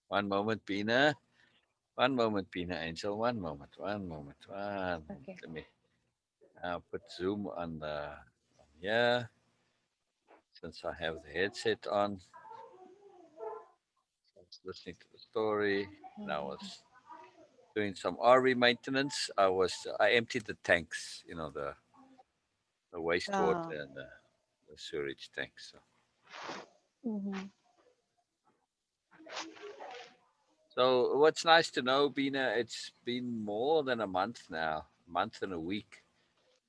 One moment, Beena. One moment, Beena Angel. One moment. One moment. One moment. Okay. Let me put Zoom on here since I have the headset on. I was listening to the story and I was doing some RV maintenance. I emptied the tanks, the Ah. wastewater and the sewage tanks. Mhm. So what's nice to know, Bina, it's been more than a month now, a month and a week,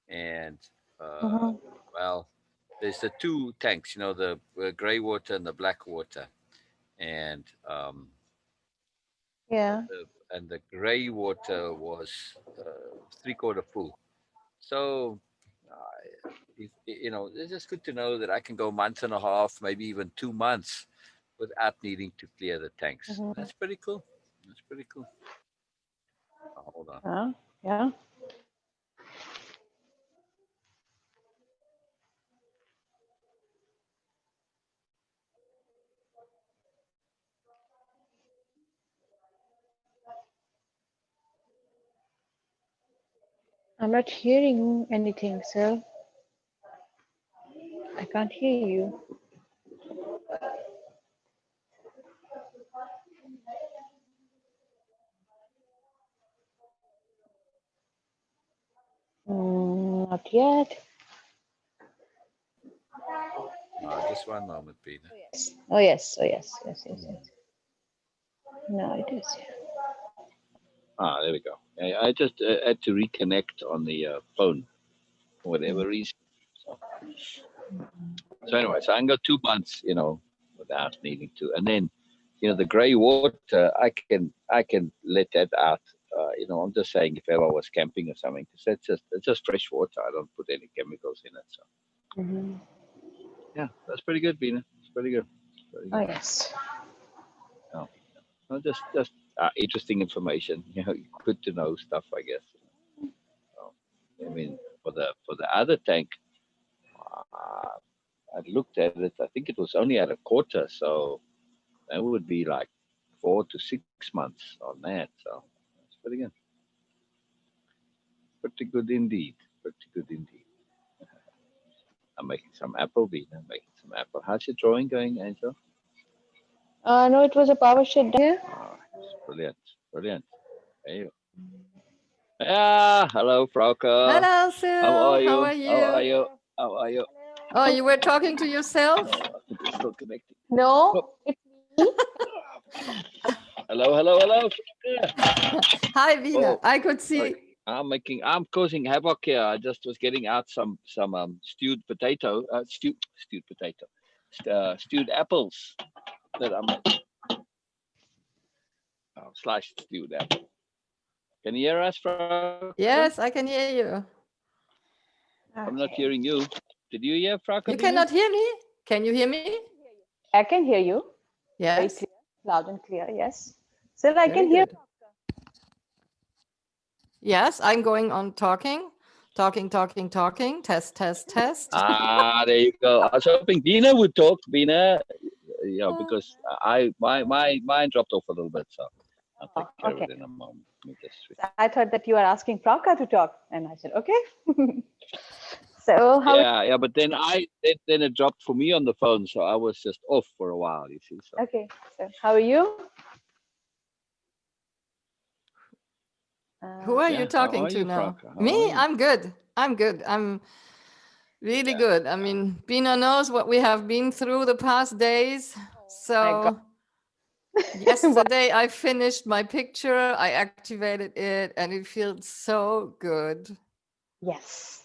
and uh, Mhm. well, there's the two tanks, the grey water and the black water, and Yeah. the grey water was three-quarter full. So, it's just good to know that I can go a month and a half, maybe even 2 months, without needing to clear the tanks. Mhm. That's pretty cool. That's pretty cool. Oh, hold on. Yeah. I'm not hearing anything, sir. I can't hear you. Not yet. Just one moment, Peter. Yes. Oh yes. Oh yes. Yes. Yes. Hmm. Yes. No, it is. There we go. I just had to reconnect on the phone for Mhm. whatever reason. So anyway, so I can go 2 months, without needing to, and then, the grey water, I can let that out. I'm just saying if ever I was camping or something, because it's just fresh water. I don't put any chemicals in it. So Mhm. yeah, that's pretty good, Bina. It's pretty good. It's pretty Oh good. yes. Yeah. Well, just interesting information. Good to know stuff, I guess. So, I mean, for the other tank, uh, I looked at it. I think it was only at a quarter, so that would be like 4 to 6 months on that. So that's pretty good. Pretty good indeed. Pretty good indeed. I'm making some apple bean. I'm making some apple. How's your drawing going, Angel? No, it was a power shutdown here. It's brilliant. Brilliant. There you go. Yeah. Hello, Frauke. Hello, How Sue. are How you? are How are you? you? How are you? Oh, you were talking to yourself? I think we're still connected. Oh, No, it's me. hello, hello, hello. Frauke. Hi, Veena. Oh, I could sorry. see. I'm causing havoc here. I just was getting out some stewed potato, stewed potato, stewed apples that I'm sliced stewed apple. Can you hear us, Frauke? Yes, I can hear you. I'm not hearing Okay. you. Did you hear Frauke You Bina? cannot hear me? Can you hear me? I can hear you very Yes. clear, loud and clear. Yes. Still, I Very can hear. good. Yes, I'm going on talking. Talking, talking, talking. Test, test, test. There you go. I was hoping Bina would talk. Bina, because mine dropped off a little bit, so I'll take Oh, care of it okay. in a moment. Let me just switch. So I thought that you were asking Frauke to talk, and I said, okay. So how? Yeah, but then it dropped for me on the phone, so I was just off for a while. You see, so Okay. So how are you? Who are yeah. you How are talking you, to now? Frauke? How are Me? you? I'm good. I'm good. I'm really Yeah, good. I mean, Bina knows what we have been through the past days. My God. So yesterday I finished my picture, I activated it, and it feels so good. Yes.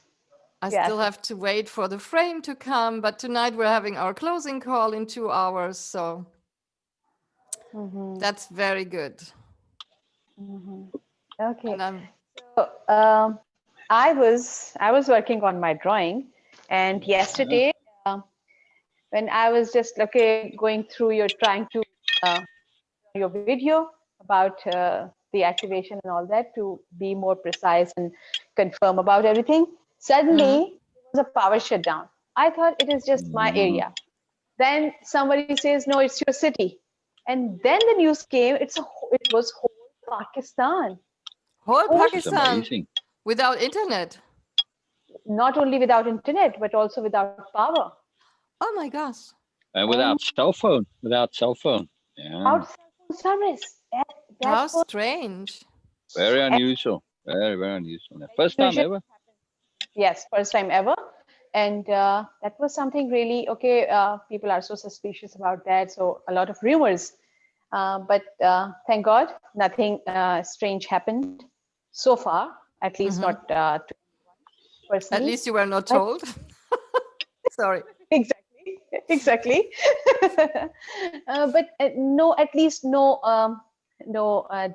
I Yes. still have to wait for the frame to come, but tonight we're having our closing call in 2 hours. So Mm-hmm. that's very good. Mm-hmm. Okay. And I'm, So I was working on my drawing, and yeah. yesterday when I was just going through your trying to uh, your video about the activation and all that to be more precise and confirm about everything. Mhm. Suddenly there was a power shutdown. I thought it is just my Mm, area. Then somebody says, no, it's your city. And then the news came. It was whole Pakistan. Whole Whole, This is Pakistan amazing. without internet. not only without internet, but also without power. Oh my gosh. And And without cell phone. Without cell phone. Yeah. without cell phone service. That How was strange. Very so unusual. Very, very unusual. First time unusual. ever. Yes, first time ever. And that was something really okay. People are so suspicious about that. So a lot of rumors. But thank God, nothing strange happened so far, at least Mhm. not to At personally. least you were not But told. Sorry. exactly, exactly. But no, at least no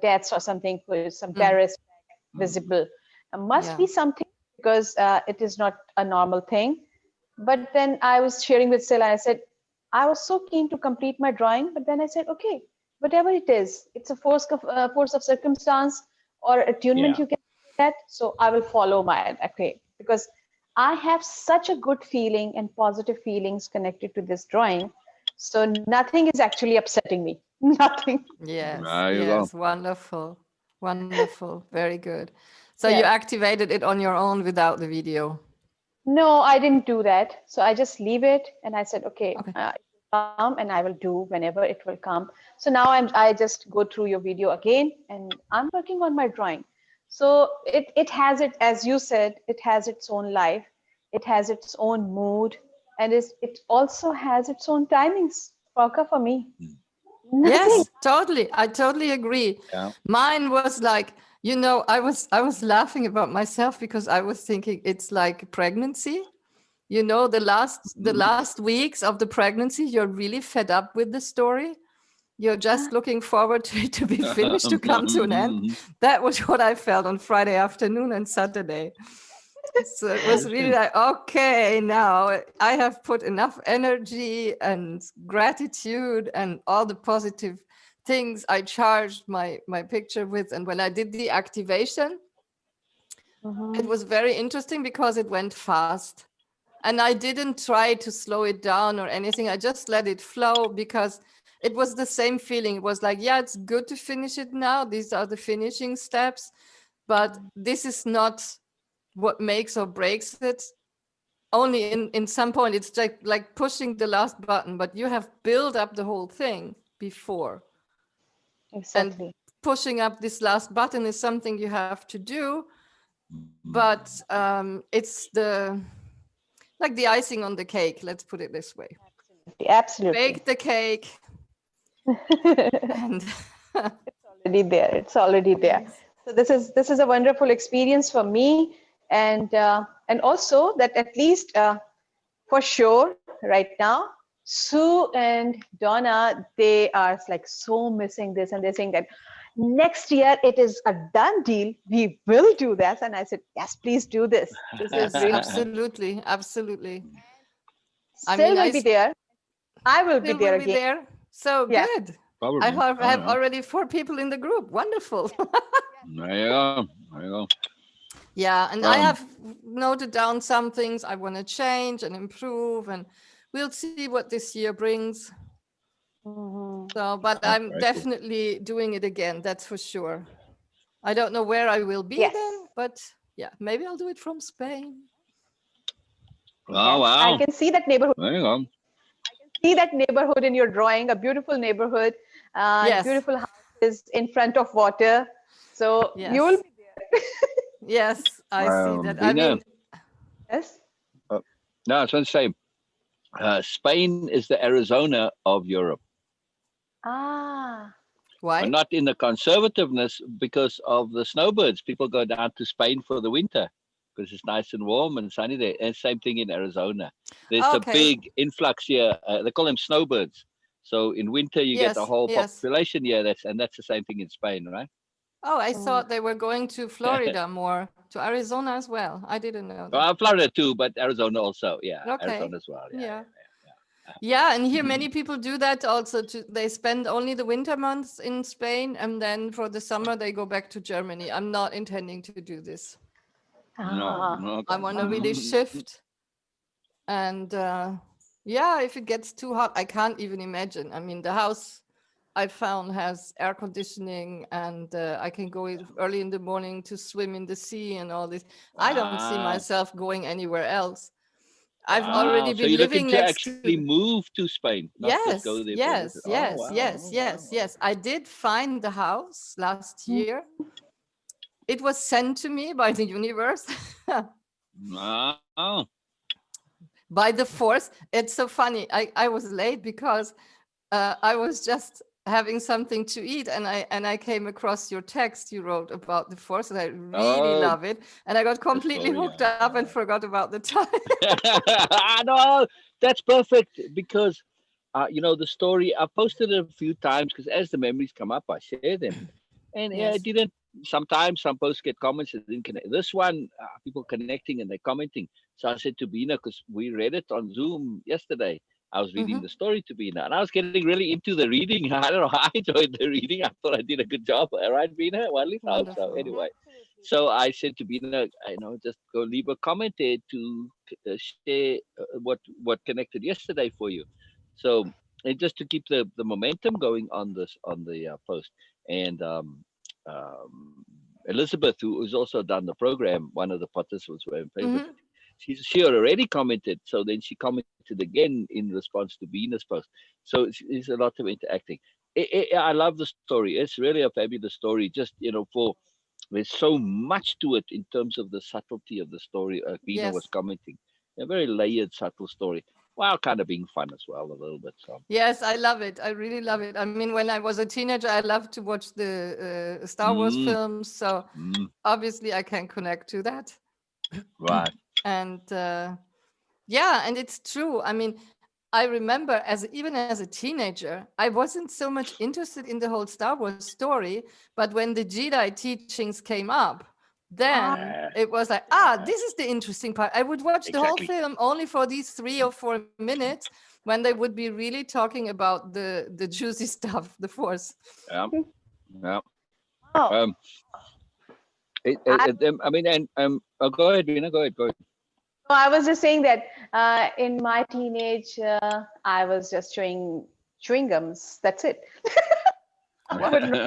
deaths or something, some Mm, terrorist Mm. visible. Must yeah. be something because it is not a normal thing. But then I was sharing with Sila. I said I was so keen to complete my drawing, but then I said, okay, whatever it is, it's a force of circumstance or attunement. Yeah. You can say that. So I will follow my okay because I have such a good feeling and positive feelings connected to this drawing. So nothing is actually upsetting me. Nothing. Yes. There you go. Yes. Wonderful. Wonderful. Very good. So you Yes. activated it on your own without the video. No, I didn't do that. So I just leave it and I said, okay, Okay. it will come and I will do whenever it will come. So now I just go through your video again and I'm working on my drawing. So it has it, as you said, it has its own life, it has its own mood, and it also has its own timings. Frauke, for me. Nothing. Yes, totally. I totally agree. Yeah. Mine was like, I was laughing about myself because I was thinking it's like pregnancy. The last weeks of the pregnancy, you're really fed up with the story. You're just looking forward to it to be finished, to come to an end. That was what I felt on Friday afternoon and Saturday. So it was really Interesting. like, okay, now I have put enough energy and gratitude and all the positive things I charged my picture with. And when I did the activation, it Mhm. was very interesting because it went fast. And I didn't try to slow it down or anything. I just let it flow because it was the same feeling. It was like, yeah, it's good to finish it now. These are the finishing steps, but this is not what makes or breaks it. Only in some point, it's like pushing the last button, but you have built up the whole thing before. And Exactly. pushing up this last button is something you have to do, but it's like the icing on the cake. Let's put it this way. Absolutely. Bake the cake and Already there. It's already there. yes. So this is a wonderful experience for me, and also that at least for sure right now, Sue and Donna, they are like so missing this, and they're saying that next year it is a done deal. We will do this, and I said yes, please do this. This is Yes, really absolutely, absolutely. I still mean, will I be there. I will be still there will be again. there. So Yes. good. I Probably. have, Oh, have yeah. already 4 people in the group. Wonderful. There you go. There you go. Yeah, and I Um, have noted down some things I want to change and improve, and we'll see what this year brings. Mhm. So, but oh, I'm very cool. definitely doing it again. That's for sure. I don't know where I will be Yes. then, but yeah, maybe I'll do it from Spain. Oh, Yes. I wow. can see that neighborhood. There you go. See that neighborhood in your drawing, a beautiful neighborhood, Yes, beautiful houses in front of water. So you will yes, be there. yes. I see that. I Beena, mean, Yes. uh, no, I was going to say, Spain is the Arizona of Europe. Ah, And why? not in the conservativeness because of the snowbirds. People go down to Spain for the winter because it's nice and warm and sunny there. And same thing in Arizona. There's a Okay. big influx here. They call them snowbirds. So in winter you get the Yes, whole yes. population here. That's the same thing in Spain, right? Oh, I mm, thought they were going to Florida more, to Arizona as well. I didn't know that. Well, Florida too, but Arizona also. Yeah, Okay. Arizona as well. Yeah, Yeah. yeah, Yeah, and here yeah. many people do that also. They spend only the winter months in Spain, and then for the summer they go back to Germany. I'm not intending to do this. No, ah, no, I okay. want to really shift. And yeah, if it gets too hot, I can't even imagine. I mean, the house I found has air conditioning, and I can go early in the morning to swim in the sea and all this. I don't see Wow. myself going anywhere else. I've Wow. already So been you're looking living to next actually to. move to Spain, not just go Yes, there for a visit. yes, Oh, yes, wow. yes, Oh, wow. yes, Wow. yes. I did find the house last year. It was sent to me by the universe, Wow. by the force. It's so funny. I was late because I was just having something to eat, and I came across your text you wrote about the force, and I really Oh, love it. And I got the completely story. hooked up and forgot about the time. No, that's perfect because, the story, I posted it a few times because as the memories come up, I share them. And yeah, it Yes. didn't. Sometimes some posts get comments that didn't connect. This one, people connecting and they're commenting. So I said to Beena, because we read it on Zoom yesterday. I was reading Hmm. the story to Beena, and I was getting really into the reading. I don't know. I enjoyed the reading. I thought I did a good job. All right, Beena. Well, at least I hope so. Wonderful. Anyway, so I said to Beena, just go leave a comment there to share what connected yesterday for you. So, and just to keep the momentum going on this on the post, and um, Elizabeth, who has also done the program, one of the participants were in favor. Hmm. She had already commented, so then she commented again in response to Beena's post. So it's a lot of interacting. I love the story. It's really a fabulous story. Just for there's so much to it in terms of the subtlety of the story. Beena was Yes. commenting a very layered, subtle story, while kind of being fun as well a little bit. So. Yes, I love it. I really love it. I mean, when I was a teenager, I loved to watch the Star Wars Mm, films. So mm, obviously, I can connect to that. right. And yeah, and it's true. I mean, I remember even as a teenager, I wasn't so much interested in the whole Star Wars story, but when the Jedi teachings came up, then Yeah, it was like, yeah, this is the interesting part. I would watch the whole exactly. film only for these 3 or 4 minutes when they would be really talking about the juicy stuff, the Force. Yeah, yeah. Oh, Um, I, I mean, and go ahead, Veena, go ahead, go ahead. no, I was just saying that in my teenage, I was just chewing gums. That's it. I would not,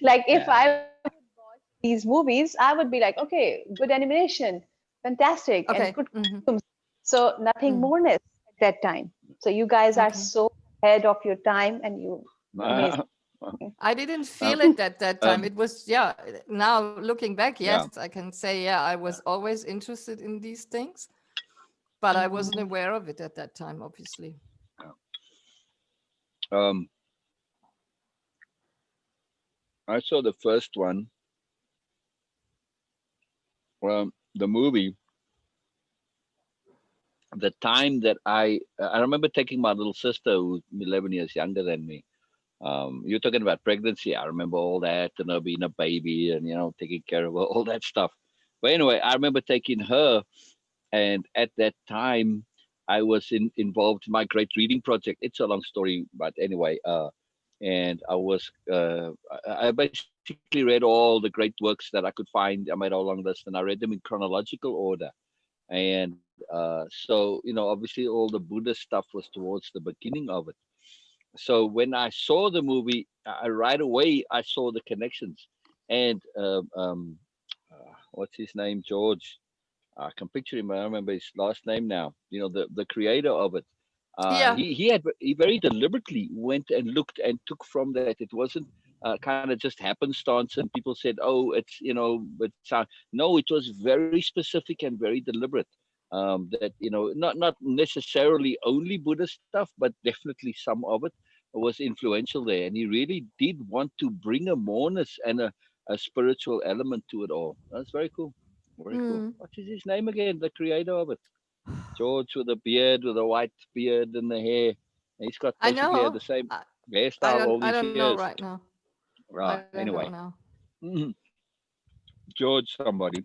like if Yeah. I these movies, I would be like, okay, good animation, fantastic, and Okay. good Hmm. costumes. So nothing Hmm. more at that time. So you guys are Okay. so ahead of your time, and you amazing. I didn't Um, feel it at that time. um, It was, yeah, now looking back, yeah, yes, I can say, yeah, I was yeah, always interested in these things, but I wasn't Mhm. aware of it at that time, obviously. yeah. Um, I saw the first one, the movie, the time that I remember taking my little sister, who's 11 years younger than me. You're talking about pregnancy. I remember all that, and her being a baby, and taking care of her, all that stuff. But anyway, I remember taking her, and at that time, I was involved in my great reading project. It's a long story, but anyway, and I basically read all the great works that I could find. I made a long list, and I read them in chronological order. And so, obviously, all the Buddha stuff was towards the beginning of it. So when I saw the movie, right away I saw the connections. And what's his name? George. I can picture him. I don't remember his last name now. The creator of it. Yeah. He very deliberately went and looked and took from that. It wasn't kind of just happenstance, and people said, "Oh, it's no." It was very specific and very deliberate. That not necessarily only Buddhist stuff, but definitely some of it was influential there. And he really did want to bring a moreness and a spiritual element to it all. That's very cool. Very cool. Mm. What is his name again? The creator of it. George with a beard, with a white beard and the hair. He's got I basically had know. the same I, hairstyle all I these don't know years. right now. Right. I don't know Anyway, now. mhm. George somebody.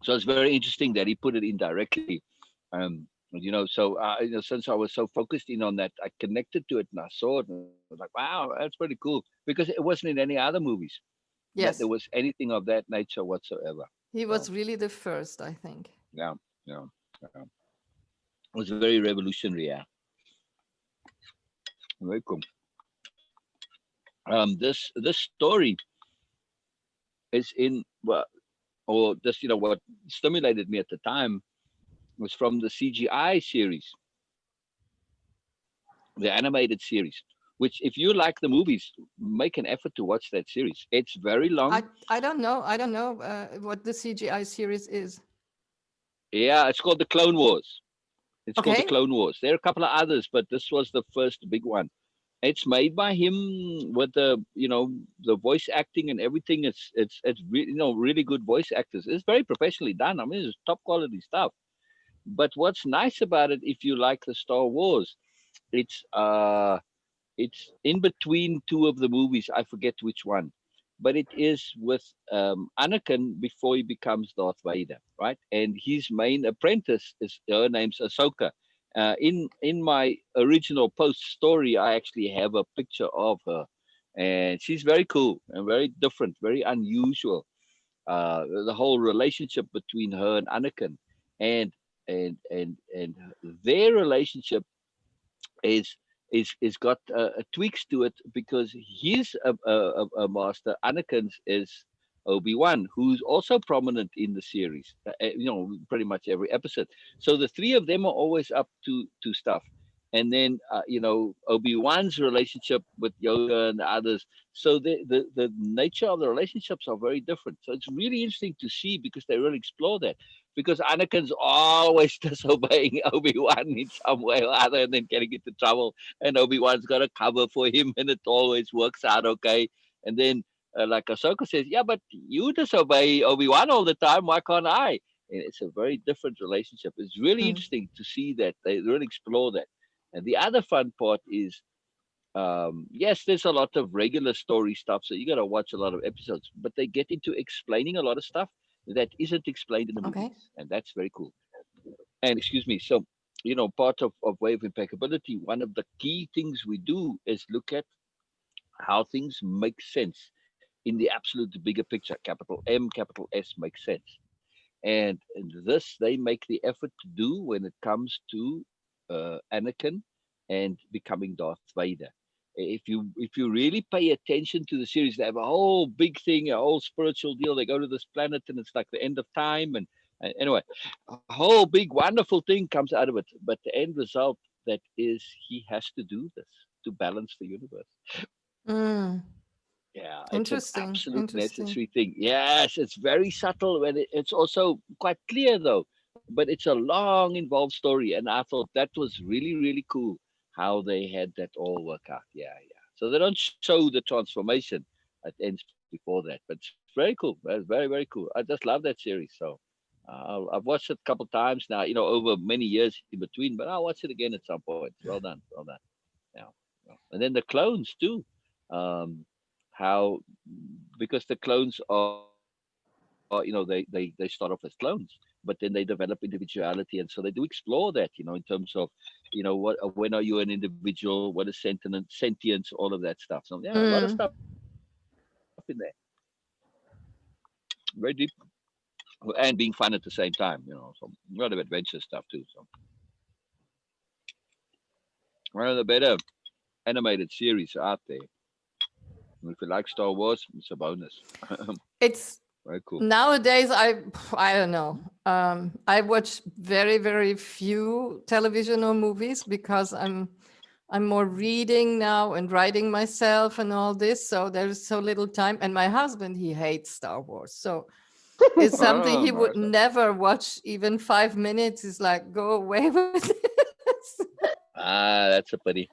So it's very interesting that he put it in directly. So since I was so focused in on that, I connected to it and I saw it and I was like, wow, that's pretty cool because it wasn't in any other movies that there Yes, was anything of that nature whatsoever. he So was really the first, I think. yeah, yeah, yeah. was very revolutionary. Yeah, very cool. This story is in, well, or just what stimulated me at the time was from the CGI series, the animated series. Which, if you like the movies, make an effort to watch that series. It's very long. I don't know. I don't know what the CGI series is. Yeah, it's called the Clone Wars. It's called the Okay. Clone Wars. There are a couple of others, but this was the first big one. It's made by him with the voice acting and everything. It's really good voice actors. It's very professionally done. I mean, it's top quality stuff. But what's nice about it, if you like the Star Wars, it's it's in between two of the movies. I forget which one, but it is with Anakin before he becomes Darth Vader, right? And his main apprentice is, her name's Ahsoka. In my original post story, I actually have a picture of her, and she's very cool and very different, very unusual. The whole relationship between her and Anakin, and and their relationship is is got tweaks to it, because he's a master. Anakin's is Obi-Wan, who's also prominent in the series. Pretty much every episode. So the three of them are always up to stuff. And then Obi-Wan's relationship with Yoda and the others. So the nature of the relationships are very different. So it's really interesting to see, because they really explore that, because Anakin's always disobeying Obi-Wan in some way or other, and then getting into trouble. And Obi-Wan's got a cover for him, and it always works out okay. And then, like Ahsoka says, yeah, but you disobey Obi-Wan all the time. Why can't I? And it's a very different relationship. It's really Mm. interesting to see that they really explore that. And the other fun part is, yes, there's a lot of regular story stuff, so you got to watch a lot of episodes, but they get into explaining a lot of stuff that isn't explained in the Okay. movies, and that's very cool. And excuse me, so part of way of impeccability, one of the key things we do is look at how things make sense in the absolute bigger picture. Capital M, capital S makes sense. And this they make the effort to do when it comes to Anakin and becoming Darth Vader. If you really pay attention to the series, they have a whole big thing, a whole spiritual deal. They go to this planet, and it's like the end of time, and anyway, a whole big wonderful thing comes out of it. But the end result, that is, he has to do this to balance the universe. Mm. Yeah, it's an Interesting. absolute Interesting. necessary thing. Yes, it's very subtle, and it's also quite clear though. But it's a long, involved story, and I thought that was really, really cool how they had that all work out. Yeah, yeah. So they don't show the transformation; it ends before that. But it's very cool. It's very, very cool. I just love that series. So I've watched it a couple times now. Over many years in between. But I'll watch it again at some point. Well done, well done. Yeah, yeah. And then the clones too. Um, how, because the clones are, they start off as clones, but then they develop individuality, and so they do explore that, in terms of, when are you an individual, what is sentience, all of that stuff. So yeah, a lot of stuff in Mm. there, very deep, and being fun at the same time. So a lot of adventure stuff too. So one of the better animated series out there. And if you like Star Wars, it's a bonus. It's Very cool. nowadays I don't know. I watch very, very few television or movies because I'm more reading now and writing myself and all this. So there's so little time. And my husband, he hates Star Wars. So it's something Oh, he would my. never watch even 5 minutes. He's like, go away with this. That's a pity.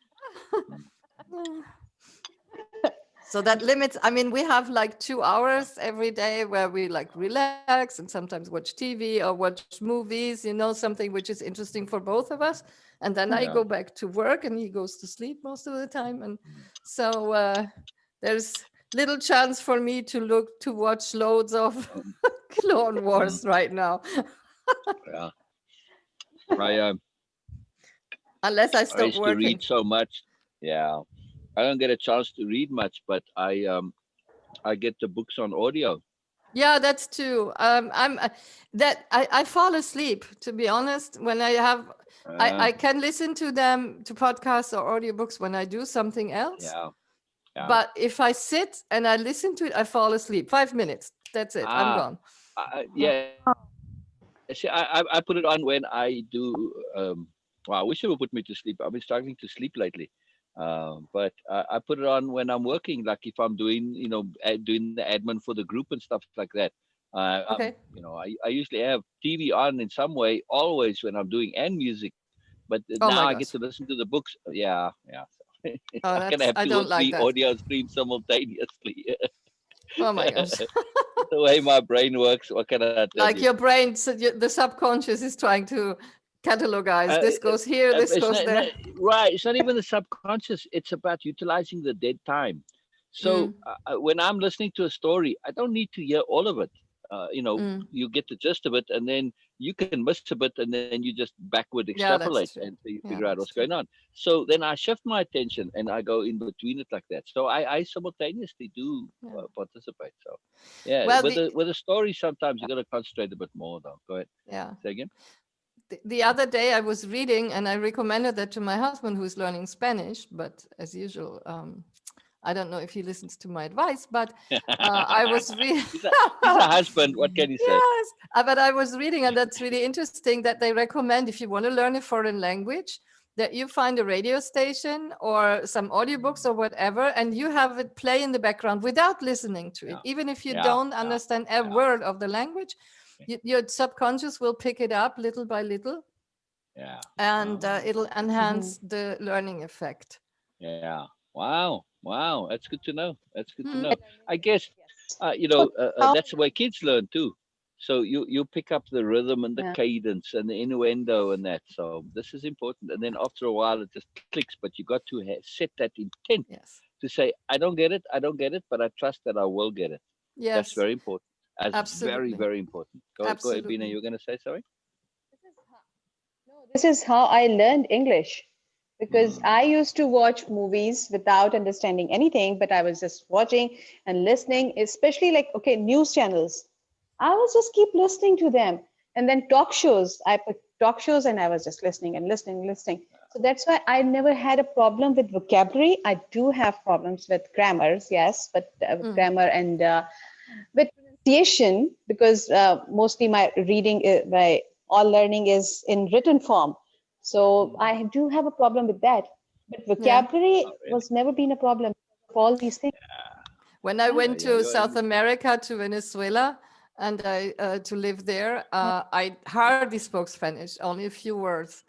So that limits, I mean, we have like 2 hours every day where we like relax and sometimes watch TV or watch movies, something which is interesting for both of us. And then I Yeah. go back to work and he goes to sleep most of the time. And so there's little chance for me to watch loads of Um, Clone mm, Wars right now, yeah. I unless I I stop used to working. read so much. Yeah. I don't get a chance to read much, but I get the books on audio. Yeah, that's true. I fall asleep, to be honest, when I have. Uh, I can listen to them to podcasts or audiobooks when I do something else. yeah, yeah. But if I sit and I listen to it, I fall asleep. 5 minutes. That's it. I'm Ah, gone. yeah. See, I put it on when I do. Wow, I wish it would put me to sleep. I've been struggling to sleep lately. But I put it on when I'm working, like if I'm doing, doing the admin for the group and stuff like that. Okay. I usually have TV on in some way, always when I'm doing and music. But Oh now my I get gosh. to listen to the books. Yeah, yeah. Oh, I can that's have I two or don't like three that. audio streams simultaneously. Oh my gosh. The way my brain works, what can I tell Like you? your brain, so the subconscious is trying to catalogize. Uh, This goes here, this it's goes not there. right. It's not even the subconscious. It's about utilizing the dead time. So Mm, when I'm listening to a story, I don't need to hear all of it. mm. You get the gist of it, and then you can miss a bit, and then you just backward Yeah, extrapolate, that's and true. so you Yeah, figure out what's that's going true. on. So then I shift my attention, and I go in between it like that. So I simultaneously do Yeah. participate. So yeah, Well, with the story, sometimes you got to concentrate a bit more. Though, go ahead. yeah. Say again. The other day I was reading and I recommended that to my husband who's learning Spanish, but as usual, I don't know if he listens to my advice, but I was reading. He's a husband. What can you say? Yes, but I was reading, and that's really interesting that they recommend if you want to learn a foreign language, that you find a radio station or some audiobooks or whatever, and you have it play in the background without listening to it. Yeah, Even if you yeah, don't yeah, understand a yeah, word of the language, your subconscious will pick it up little by little, yeah. and Wow, it'll Mhm. enhance the learning effect. yeah. Wow, wow. That's good to know. That's good to Hmm. know. I guess Yes. So how? that's the way kids learn too. So you pick up the rhythm and the Yeah. cadence and the innuendo and that. So this is important. And then after a while, it just clicks. But you got to set that intent Yes. to say, I don't get it, I don't get it, but I trust that I will get it. That's Yes. very important. That's very, Absolutely. very important. Go ahead, Bina. You Absolutely. were going to say sorry? This is how I learned English because Mm, I used to watch movies without understanding anything, but I was just watching and listening, especially like, okay, news channels. I was just keep listening to them. And then talk shows, I put talk shows and I was just listening and listening and listening. So that's why I never had a problem with vocabulary. I do have problems with grammars, yes, but Mm. grammar and with pronunciation because mostly my reading my all learning is in written form, so mm. I do have a problem with that, but Yeah. vocabulary Not really. was never been a problem of all these things. When I Yeah. Yeah, went yeah, to you're South English. America to Venezuela and I to live there, I hardly spoke Spanish, only a few words.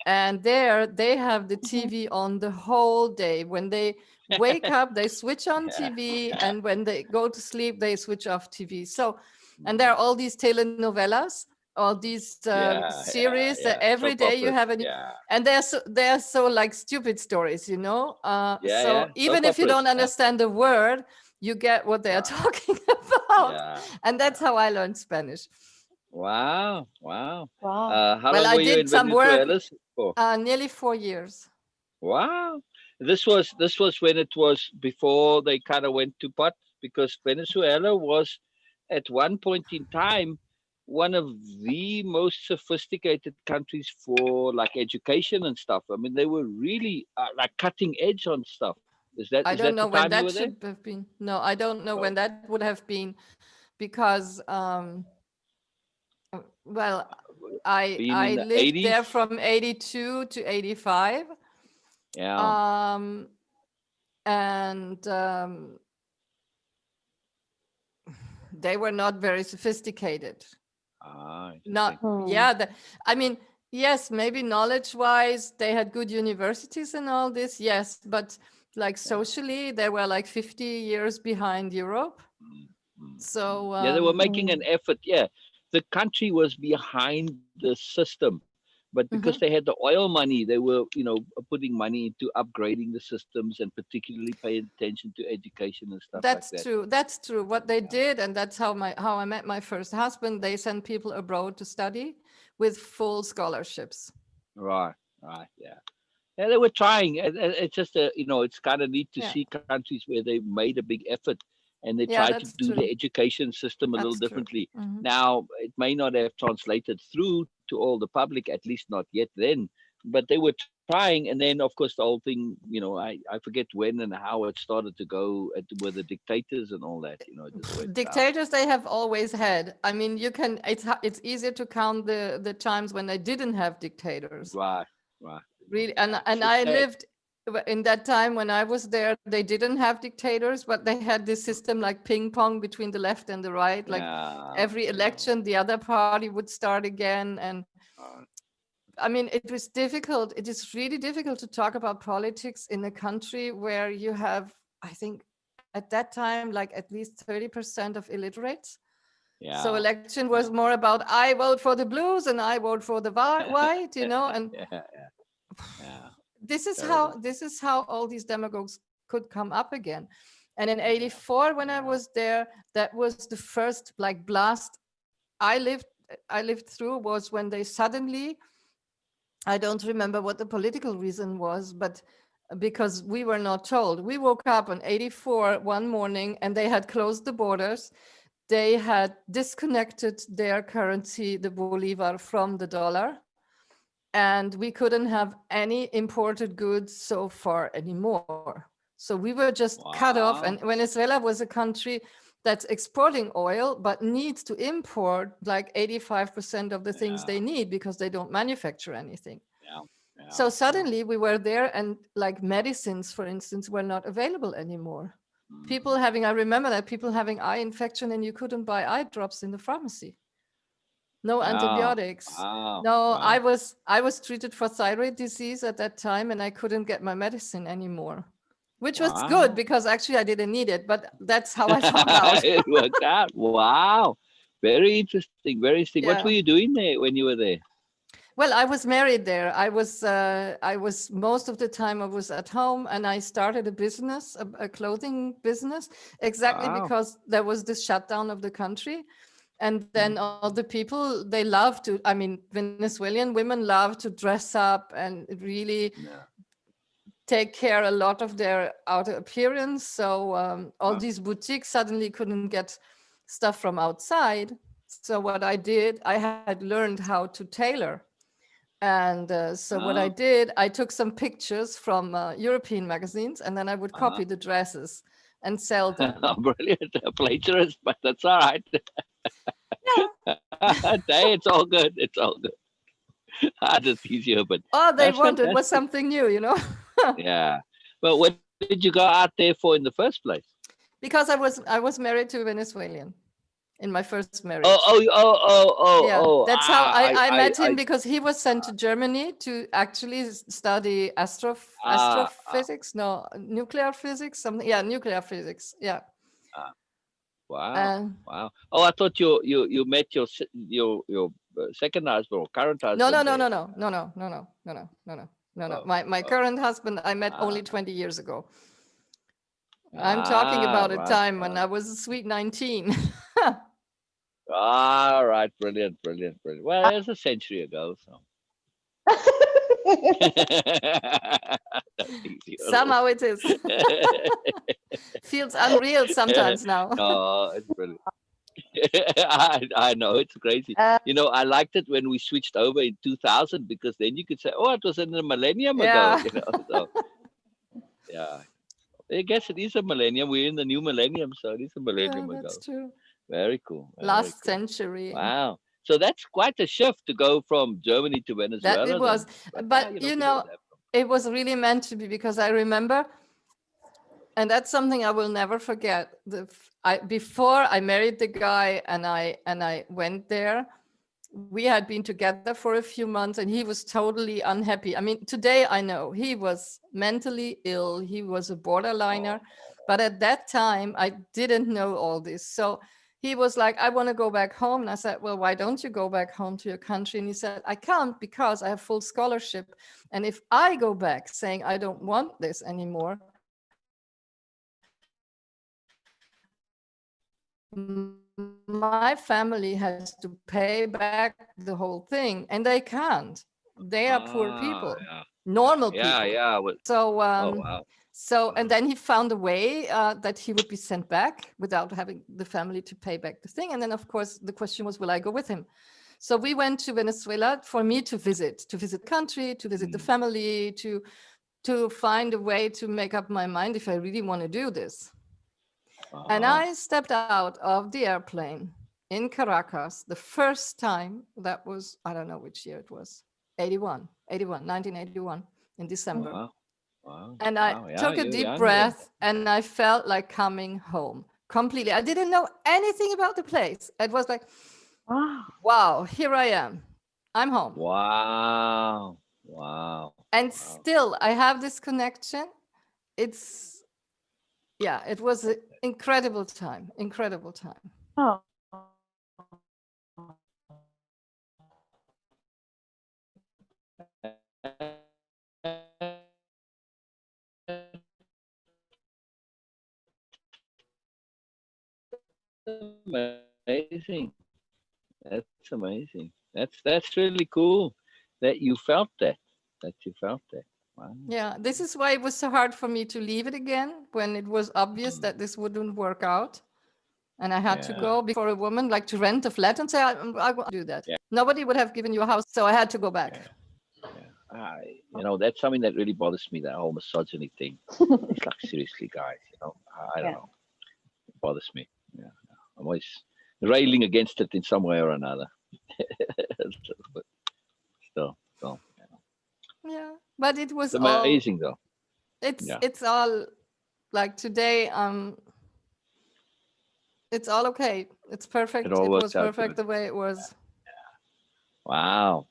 And there they have the Mhm. TV on the whole day. When they wake up, they switch on Yeah. TV, and when they go to sleep, they switch off TV. So, and there Mm. are all these telenovelas, all these Yeah, yeah, series that yeah. every Soap day you operas. have a new, Yeah, and they're so like stupid stories, you know. yeah, So yeah. even Soap if you don't operas. Yeah, understand the word, you get what they are right. talking about, Yeah, and that's yeah. how I learned Spanish. Wow, wow. Wow. How Well, long I were you did in some work, Venezuela for? nearly 4 years. Wow. This was when it was before they kind of went to pot, because Venezuela was at one point in time one of the most sophisticated countries for like education and stuff. I mean, they were really like cutting edge on stuff. Is that I is don't that the know when time you that were there? should have been. No, I don't know when Oh, that would have been because, well, been I in the lived there 80s. from 82 to 85. Yeah. Um, and they were not very sophisticated. Ah, Not, interesting. Hmm. yeah, I mean, yes, maybe knowledge wise, they had good universities and all this, yes, but like Yeah. socially, they were like 50 years behind Europe. Mm, mm, mm. So, Yeah, they were making an Hmm. effort. Yeah, the country was behind the system, but because they mhm. had the oil money, they were, putting money into upgrading the systems and particularly paying attention to education and stuff like That's that. true. That's true. What they Yeah. did, and that's how I met my first husband. They sent people abroad to study with full scholarships. Right. Right. Yeah. Yeah, they were trying. It's just it's kind of neat to Yeah. see countries where they made a big effort, and they Yeah, try to that's do the true. education system a little That's true. differently. Mhm. Now, it may not have translated through to all the public, at least not yet then, but they were trying. And then, of course, the whole thing, I forget when and how it started to go with the dictators and all that, it just went south. Dictators they have always had. I mean, it's easier to count the times when they didn't have dictators. Right, right. Really, Yeah, and it's I sad. lived in that time when I was there. They didn't have dictators, but they had this system like ping pong between the left and the right. Like Yeah, every yeah. election, the other party would start again. And Uh, I mean, it was difficult. It is really difficult to talk about politics in a country where you have, I think, at that time, like at least 30% of illiterates. So yeah, election was yeah. more about I vote for the blues and I vote for the white, and Yeah, yeah, yeah. this is how Terrible. this is how all these demagogues could come up again. And in 84 when I Yeah. was there, that was the first like blast i lived I lived through, was when they suddenly, I don't remember what the political reason was, but because we were not told, we woke up on 84 one morning and they had closed the borders. They had disconnected their currency, the bolivar, from the dollar, and we couldn't have any imported goods so far anymore. So we were just cut off. And Wow. Venezuela was a country that's exporting oil, but needs to import like 85% of the things Yeah, they need because they don't manufacture anything. yeah, yeah, So yeah. suddenly we were there, and like medicines, for instance, were not available anymore. Mm. I remember that people having eye infection and you couldn't buy eye drops in the pharmacy. No Wow, antibiotics. wow, No, wow, I was treated for thyroid disease at that time and I couldn't get my medicine anymore. Which was good wow. because actually I didn't need it, but that's how I found out. It worked out. Wow. Very interesting. Very interesting. What were Yeah. you doing there when you were there? Well, I was married there. I was most of the time I was at home, and I started a business, a clothing business, exactly Wow. because there was this shutdown of the country. And then Mm. all the people, they love to, I mean, Venezuelan women love to dress up and really Yeah. take care a lot of their outer appearance. So all Uh, these boutiques suddenly couldn't get stuff from outside. So what I did, I had learned how to tailor. And so what I uh, did, I took some pictures from European magazines, and then I would uh. copy the dresses and sell them. Brilliant. A plagiarist, but that's all right. Hey, it's all good. It's all good. I just tease you, but All they that's wanted was fantastic. something new. Yeah. Well, what did you go out there for in the first place? Because I was married to a Venezuelan in my first Oh, marriage. oh, oh, oh, oh, Yeah, oh. that's how I met him, I, because he was sent to Germany to actually study ah, astrophysics, no, nuclear physics, something. Yeah, nuclear physics. Yeah. ah. Wow, Uh, wow. Oh, I thought you met your second husband or current no, husband no, no, there. no, no, no, no, no, no, no, no, no, no, no, no. Oh, My oh, current husband I met only ah, 20 years ago. I'm talking ah, about a right, time when right. I was a sweet 19. All right, brilliant, brilliant, brilliant. Well, it's a century ago, so that's easy. Somehow it is. Feels unreal sometimes now. No, it's brilliant. I know it's crazy. Uh, I liked it when we switched over in 2000 because then you could say, "Oh, it was in a millennium ago." Yeah. So yeah, I guess it is a millennium. We're in the new millennium, so it is a Yeah, millennium that's ago. true. Very cool. Very Last cool. century. Wow. So that's quite a shift to go from Germany to That it Venezuela was. then. But But people adapt. it was really meant to be, because I remember, and that's something I will never forget. Before I married the guy and I went there, we had been together for a few months and he was totally unhappy. I mean, today I know he was mentally ill. He was a borderliner. Oh, But at that time, I didn't know all this. So he was like, I want to go back home. And I said, well, why don't you go back home to your country? And he said, I can't because I have full scholarship. And if I go back saying I don't want this anymore, my family has to pay back the whole thing, and they can't. They are poor ah, people, yeah, yeah, normal yeah, people. yeah. Well, So oh, wow. So, and then he found a way that he would be sent back without having the family to pay back the thing. And then, of course, the question was, will I go with him? So we went to Venezuela for me to visit the country, to visit the family, to find a way to make up my mind if I really want to do this. And I stepped out of the airplane in Caracas the first time. That was, I don't know which year it was, 1981, in December. Wow. And I took a deep breath and I felt like coming home completely. I didn't know anything about the place. It was like, wow, here I am. I'm home. Wow. And still I have this connection. It's, yeah, it was an incredible time. Oh. Amazing. That's amazing. That's really cool that you felt that. Wow. Yeah, this is why it was so hard for me to leave it again when it was obvious that this wouldn't work out. And I had to go before a woman, like to rent a flat and say, I will do that. Yeah. Nobody would have given you a house. So I had to go back. That's something that really bothers me, that whole misogyny thing. It's like, seriously, guys, I don't know. It bothers me. Yeah. I'm always railing against it in some way or another. But still. Yeah, but it was It's amazing, though. It's all like today. It's all okay. It's perfect. It all was works out perfect good. the way it was. Wow.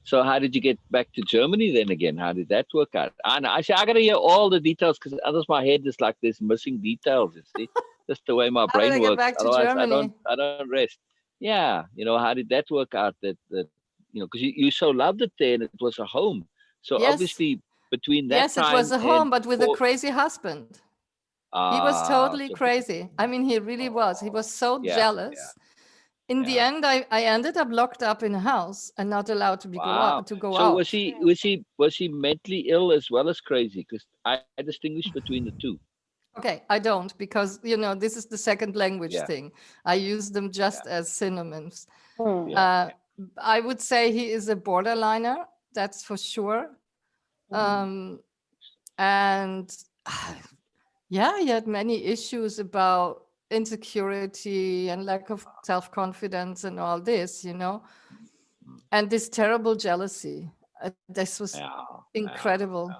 So how did you get back to Germany then again? How did that work out? I see, I gotta hear all the details because otherwise my head is like there's missing details, you see. Just the way my How did brain I get works. back to Otherwise Germany? I don't rest. Yeah, how did that work out that because you so loved it there and it was a home. So Yes. obviously between that Yes, it time was a home, but with a crazy husband. He was totally crazy. I mean, he really was. He was so jealous. In the end, I ended up locked up in a house and not allowed to go out. So was he mentally ill as well as crazy? Because I distinguish between the two. Okay, I don't, because this is the second language thing. I use them just as synonyms. I would say he is a borderliner, that's for sure. And yeah, he had many issues about insecurity and lack of self-confidence and all this, and this terrible jealousy. This was incredible.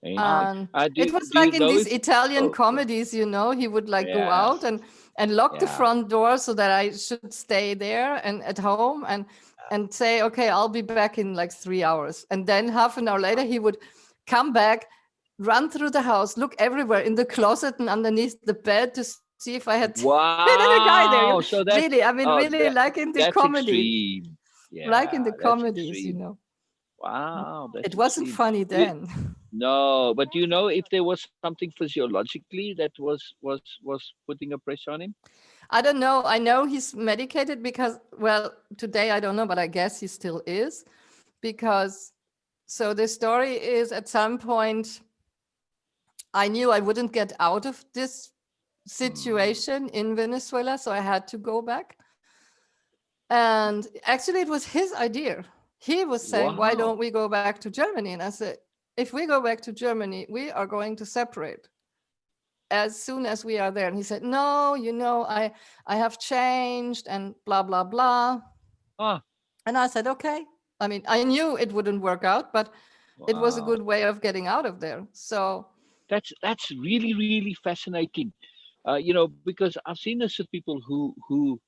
And it was like in these Italian comedies, he would like go out and lock the front door so that I should stay there and at home and say, okay, I'll be back in like 3 hours. And then half an hour later, he would come back, run through the house, look everywhere in the closet and underneath the bed to see if I had hidden a guy there. So that's, really, I mean, really like in the comedy. Extreme. Yeah, like in the comedies, Wow, it wasn't funny then. No, but do you know if there was something physiologically that was putting a pressure on him? I don't know. I know he's medicated because, well, today I don't know, but I guess he still is. Because, so the story is at some point, I knew I wouldn't get out of this situation in Venezuela, so I had to go back. And actually, it was his idea. He was saying, why don't we go back to Germany? And I said, if we go back to Germany, we are going to separate as soon as we are there. And he said, no, I have changed and blah, blah, blah. And I said, okay. I mean, I knew it wouldn't work out, but it was a good way of getting out of there. So that's really, really fascinating. Because I've seen this with people who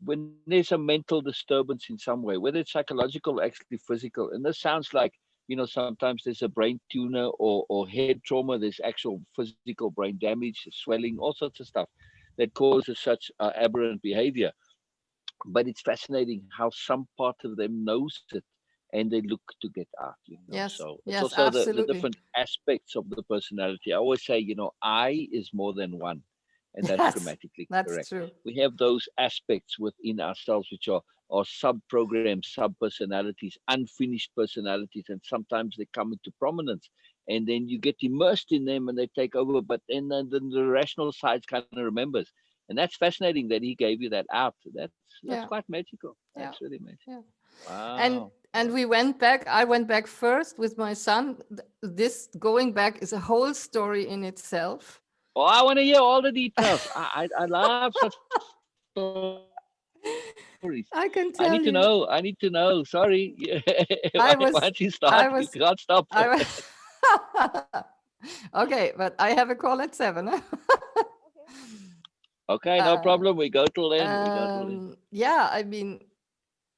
when there's a mental disturbance in some way, whether it's psychological or actually physical, and this sounds like, sometimes there's a brain tumor or head trauma, there's actual physical brain damage, swelling, all sorts of stuff that causes such aberrant behavior. But it's fascinating how some part of them knows it and they look to get out, Yes, so it's yes, also the absolutely. different aspects of the personality. I always say, I is more than one. And that's Yes, grammatically that's correct. true. We have those aspects within ourselves, which are sub-programs, sub-personalities, unfinished personalities, and sometimes they come into prominence. and then you get immersed in them and they take over. But then the rational side kind of remembers, and that's fascinating that he gave you that out. That's Yeah. quite magical. Yeah. That's really magical. Yeah. And Wow. and we went back. I went back first with my son. This going back is a whole story in itself. Oh, I want to hear all the details. I love such stories. I can I tell need to you. know. I need to know. Sorry. I was Once you start, I you was can't stop. I was okay, but I have a call at 7. Okay, no uh, problem. We go till then. We go till then. yeah, I mean,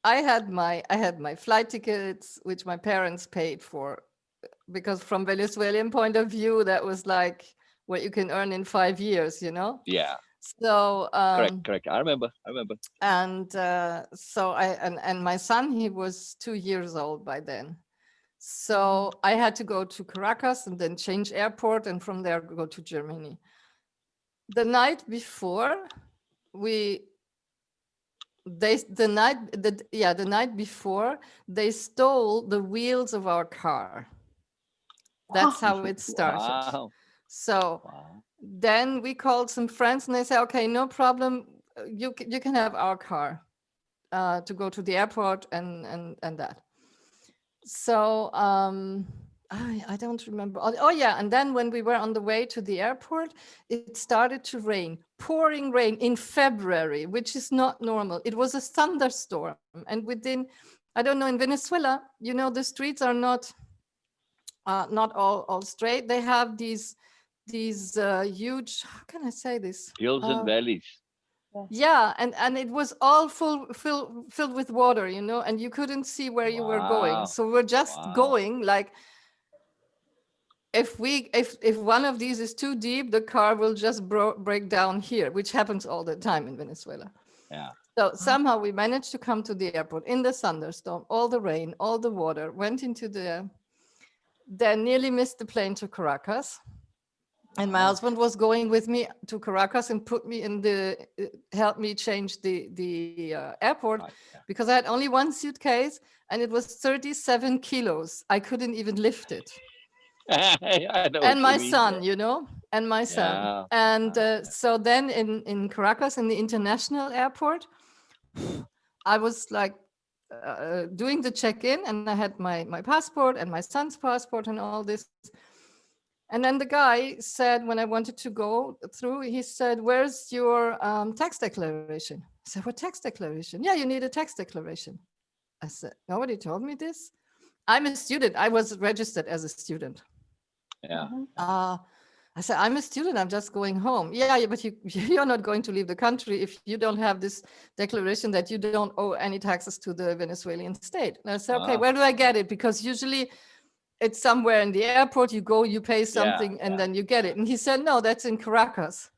I had my flight tickets, which my parents paid for, because from Venezuelan point of view, that was like what you can earn in 5 years, you know. Yeah, So correct, correct. I remember. I remember. and so and my son, he was 2 years old by then. So I had to go to Caracas and then change airport, and from there go to Germany. The night before, we they the night before, they stole the wheels of our car. That's how it started. Wow. So Wow. then we called some friends and they said, okay, no problem, you can have our car to go to the airport and that. So I don't remember. Oh yeah, and then when we were on the way to the airport, it started to rain, pouring rain in February, which is not normal. It was a thunderstorm, and within, I don't know, in Venezuela, you know, the streets are not all straight. They have these huge. How can I say this? Hills and valleys. Yeah, and it was all filled with water, you know, and you couldn't see where you were going. Wow. So we're just Wow. going like, if one of these is too deep, the car will just break down here, which happens all the time in Venezuela. Yeah. So somehow we managed to come to the airport in the thunderstorm, all the rain, all the water, went into then nearly missed the plane to Caracas. And my husband was going with me to Caracas and put me in helped me change the airport, Right, yeah. because I had only one suitcase and it was 37 kilos. I couldn't even lift it. I know And what my you mean. son, you know, and my son. Yeah. And so then in Caracas, in the international airport, I was like doing the check-in, and I had my passport and my son's passport and all this. And then the guy said, when I wanted to go through, he said, where's your tax declaration? I said, what tax declaration? Yeah, you need a tax declaration. I said, nobody told me this. I'm a student. I was registered as a student. Yeah. I said, I'm a student. I'm just going home. Yeah, but you're not going to leave the country if you don't have this declaration that you don't owe any taxes to the Venezuelan state. And I said, okay, where do I get it? Because usually it's somewhere in the airport. You go, you pay something, and then you get it. And he said, no, that's in Caracas.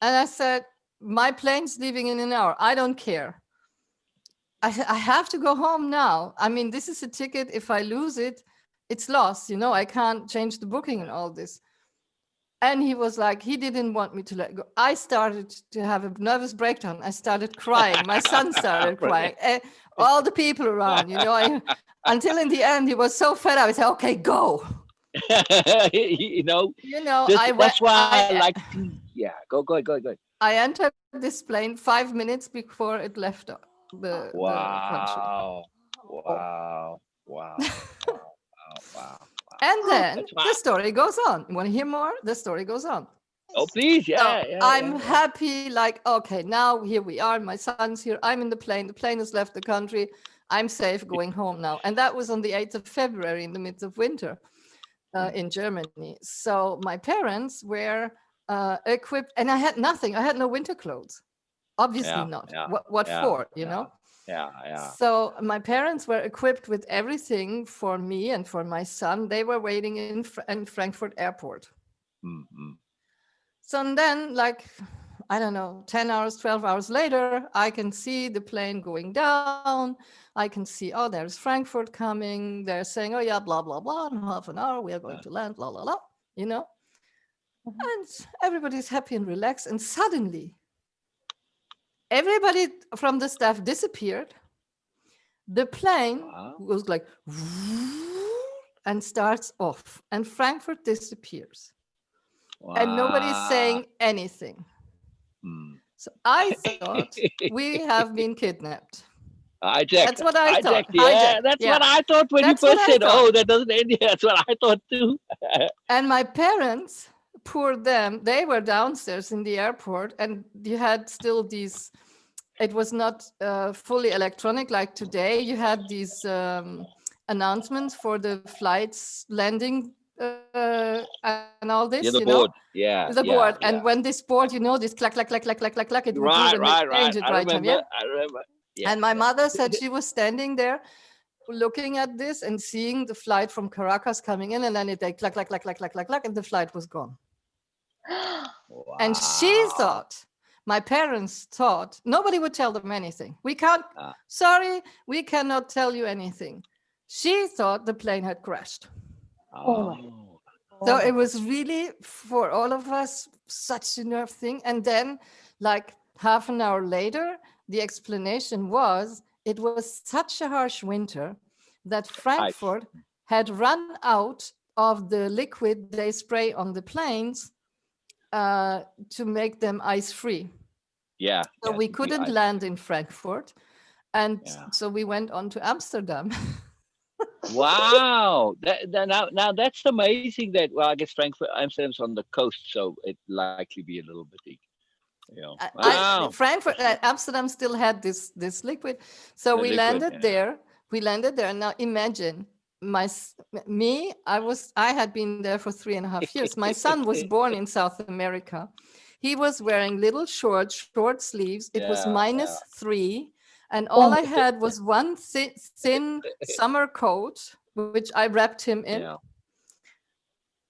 And I said, my plane's leaving in an hour. I don't care. I have to go home now. I mean, this is a ticket. If I lose it, it's lost. You know, I can't change the booking and all this. And he was like, he didn't want me to let go. I started to have a nervous breakdown. I started crying. My son started crying. All the people around, you know, until in the end, he was so fed up. I said, okay, go. You know, I that's why I like to, yeah, go ahead. I entered this plane 5 minutes before it left the country. Wow. And then the story goes on. You want to hear more? The story goes on. Oh, please. Yeah. So I'm happy, like, okay, now here we are. My son's here. I'm in the plane. The plane has left the country. I'm safe going home now. And that was on the 8th of February in the midst of winter in Germany. So my parents were equipped, and I had nothing. I had no winter clothes. Obviously not. What for, you know? Yeah. So my parents were equipped with everything for me and for my son. They were waiting in Frankfurt airport. Mm-hmm. So then, like, I don't know, 10 hours, 12 hours later, I can see the plane going down. I can see, oh, there's Frankfurt coming. They're saying, oh yeah, blah, blah, blah. In half an hour, we are going to land, blah, blah, blah, you know? And everybody's happy and relaxed. And suddenly, everybody from the staff disappeared. The plane was like, and starts off, and Frankfurt disappears, and nobody's Wow. saying anything. Hmm. So I thought we have been kidnapped. Hijacked. That's what I Hijacked. thought. Yeah, Hijacked. that's Yeah, what I thought when you that's what first I said, "Oh, thought. that doesn't end here." That's what I thought too. And my parents, poor them, they were downstairs in the airport, and you had still these. It was not fully electronic like today. You had these announcements for the flights landing and all this, you Yeah, know, the board. the Yeah, board. yeah, And yeah. when this board, you know, this clack, clack, clack, clack, clack, clack, clack, it would do Right, when they right, right. change it I right time. remember. Yeah. I remember. Yeah, And my yeah. mother said she was standing there looking at this and seeing the flight from Caracas coming in, and then it clack, clack, clack, clack, clack, clack, clack, and the flight was gone. And she Wow. thought, my parents thought, nobody would tell them anything. We can't, Ah, sorry, we cannot tell you anything. She thought the plane had crashed. Oh my. oh. So Oh it my. was really, for all of us, such a nerve thing. And then, like half an hour later, the explanation was it was such a harsh winter that Ice. Frankfurt had run out of the liquid they spray on the planes to make them ice free. Yeah, So yeah. we To be couldn't ice. land in Frankfurt. And Yeah. so we went on to Amsterdam. Wow. Now that's amazing. That well, I guess Frankfurt, Amsterdam's on the coast, so it likely be a little bit big. You know. Wow. Frankfurt, Fascinating. Amsterdam still had this liquid. So The we liquid. landed Yeah. there. We landed there. Now imagine I had been there for 3.5 years. My son was born in South America. He was wearing little shorts, short sleeves. It was Yeah. Yeah. -3. And all Oh. I had was one thin summer coat, which I wrapped him in. Yeah.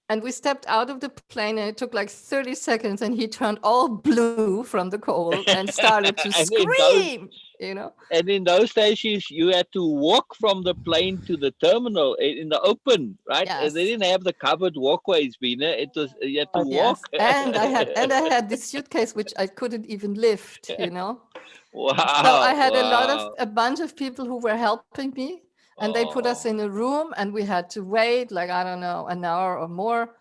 And we stepped out of the plane, and it took like 30 seconds, and he turned all blue from the cold and started to and in those scream, you know? and in those days, you had to walk from the plane to the terminal in the open, right? They Yes, didn't have the covered walkways, Beena. It was you had to walk. yes. And I had this suitcase which I couldn't even lift, you know? So I Wow, had wow. a bunch of people who were helping me, and they put us Oh, in a room, and we had to wait, like, I don't know, an hour or more.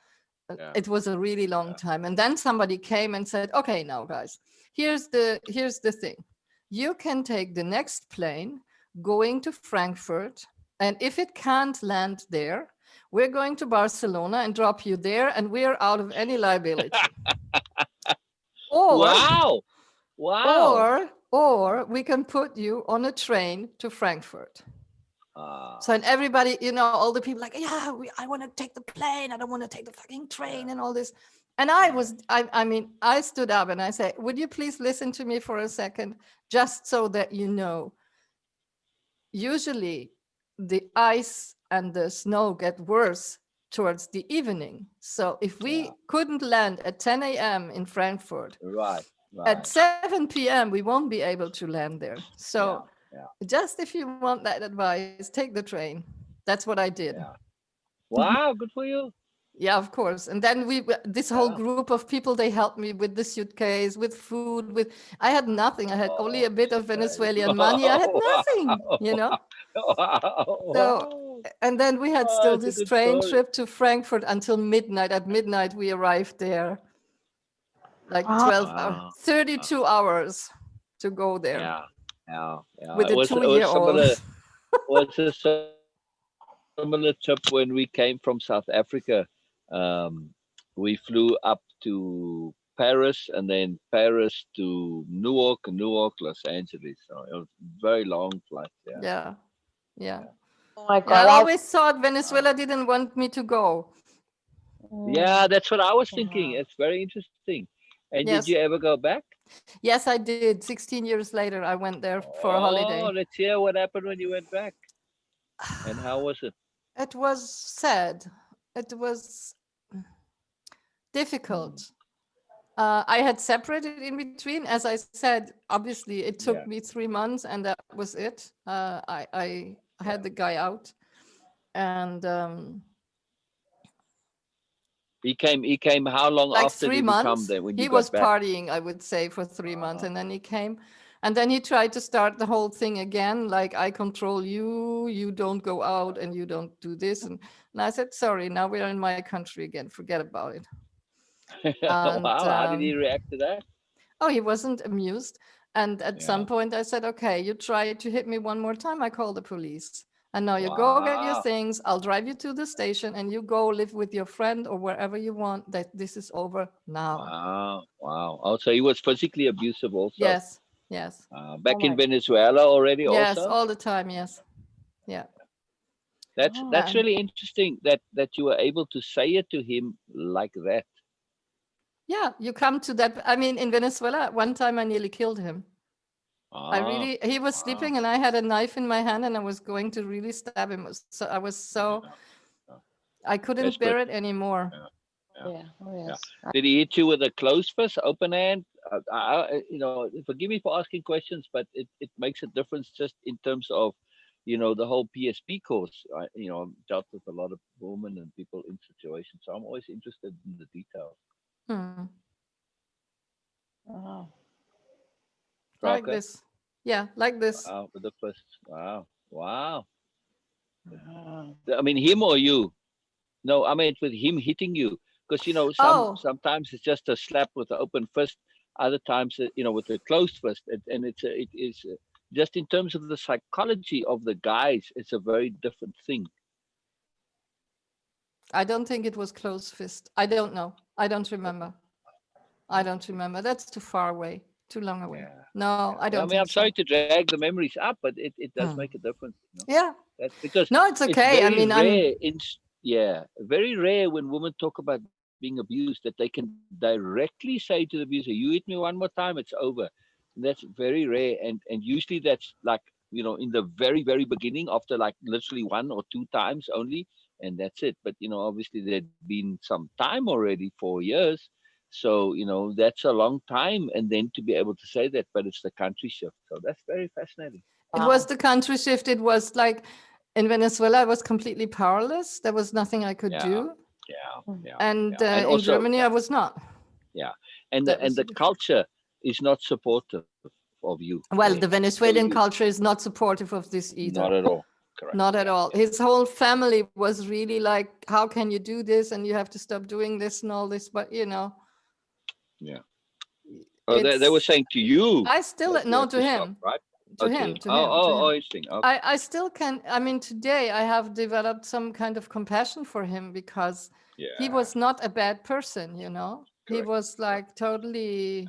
yeah, It was a really long yeah, time. And then somebody came and said, okay, now guys, here's the thing. You can take the next plane going to Frankfurt, and if it can't land there, we're going to Barcelona and drop you there, and we're out of any liability. Or wow, wow. or we can put you on a train to Frankfurt. So, and Ah, everybody, you know, all the people like, yeah, I want to take the plane. I don't want to take the fucking train yeah, and all this. And I mean, I stood up and I said, would you please listen to me for a second, just so that you know, usually the ice and the snow get worse towards the evening. So if yeah. we couldn't land at 10 a.m. in Frankfurt, Right, at right. 7 p.m. we won't be able to land there. Yeah, So yeah, just if you want that advice, take the train. That's what I did. yeah. Wow, good for you. Yeah, of course. And then this whole Yeah. group of people, they helped me with the suitcase, with food, with, I had nothing. I had only a Oh, bit of nice. Venezuelan money. I had Wow, nothing, you wow, know? wow, So, wow. and then we had Oh, still it's a this good train story. trip to Frankfurt until midnight. At midnight, we arrived there, like Wow. 12 hours, Wow. 32 Wow. hours to go there Yeah, yeah, yeah. with a It was 2-year-old. similar. Was a similar trip when we came from South Africa. Um, we flew up to Paris and then Paris to Newark, Newark, Los Angeles. So it was a very long flight. Yeah, Yeah, yeah. yeah. Oh my Yeah, I God. always thought Wow. Venezuela didn't want me to go. Yeah, that's what I was thinking. Wow. It's very interesting. And did you Yes, ever go back? yes, I did. 16 years later, I went there for a Oh, holiday. let's hear what happened when you went back and how was it? It was sad. It was Hmm. difficult. I had separated in between. As I said, obviously, it took Yeah, me 3 months, and that was it. I had yeah. the guy out, and He came how long like after three did he come months, then when you he got was back? partying, I would say, for 3 months, Uh, and then he came. And then he tried to start the whole thing again, like, I control you, you don't go out and you don't do this. And I said, sorry, now we are in my country again, forget about it. And Wow, how did he react to that? oh, he wasn't amused. And at Yeah. some point I said, okay, you try to hit me one more time, I call the police. And now you go get your Wow. things, I'll drive you to the station and you go live with your friend or wherever you want, that this is over now. Wow. Wow. Also, he was physically abusive also. Yes, yes. Back Oh in my. Venezuela already Yes, also. all the time, yes. Yeah. That's Oh. really interesting that you were able to say it to him like that. Yeah, you come to that. I mean, in Venezuela, one time I nearly killed him. He was Wow. sleeping and I had a knife in my hand and I was going to really stab him. So I was so, Yeah. I couldn't Desperate. bear it anymore. Yeah. Yeah. Oh yes. Did he hit you with a closed fist, open hand? Forgive me for asking questions, but it makes a difference just in terms of, the whole PSP course. I've dealt with a lot of women and people in situations, so I'm always interested in the details. Hmm. Wow. Like Frauke? this. Yeah, like this. Wow, with the fist. Wow. Wow. Wow. I mean, him or you? No, I meant with him hitting you, because Oh, sometimes it's just a slap with the open fist. Other times, with a closed fist, and it is just in terms of the psychology of the guys, it's a very different thing. I don't think it was closed fist. I don't know. I don't remember. I don't remember. That's too far away, too long away. Yeah. No, I Yeah, I don't mean, I'm think so. sorry to drag the memories up, but it does Hmm. make a difference. Yeah. That's because No, it's it's okay. I very mean, rare very rare when women talk about being abused that they can directly say to the abuser, "You hit me one more time, it's over." That's very rare, and usually that's like in the very beginning, after like literally one or two times only, and that's it. But obviously there'd been some time already, 4 years, so that's a long time, and then to be able to say that, but it's the country shift, so that's very fascinating. it was Wow. the country shift. It was like in Venezuela, I was completely powerless. There was nothing I could Yeah, do. yeah, Mm. yeah, And yeah, and in also Germany, I was not. yeah, and That was the the difference. culture is not supportive of you there. Well, the So Venezuelan culture is not supportive of this not either. at all. Correct. Not at Yeah, all. yeah, His whole family was really like, how can you do this? And you have to stop doing this and all this. But, yeah. Oh, they were it's, saying to you I still, that you no, have to to stop, him, right? to Oh, to him, him. to Oh, him, to oh, him. interesting. Okay. I still can, I mean, today I have developed some kind of compassion for him because he Yeah. was not a bad person, He Correct. was like totally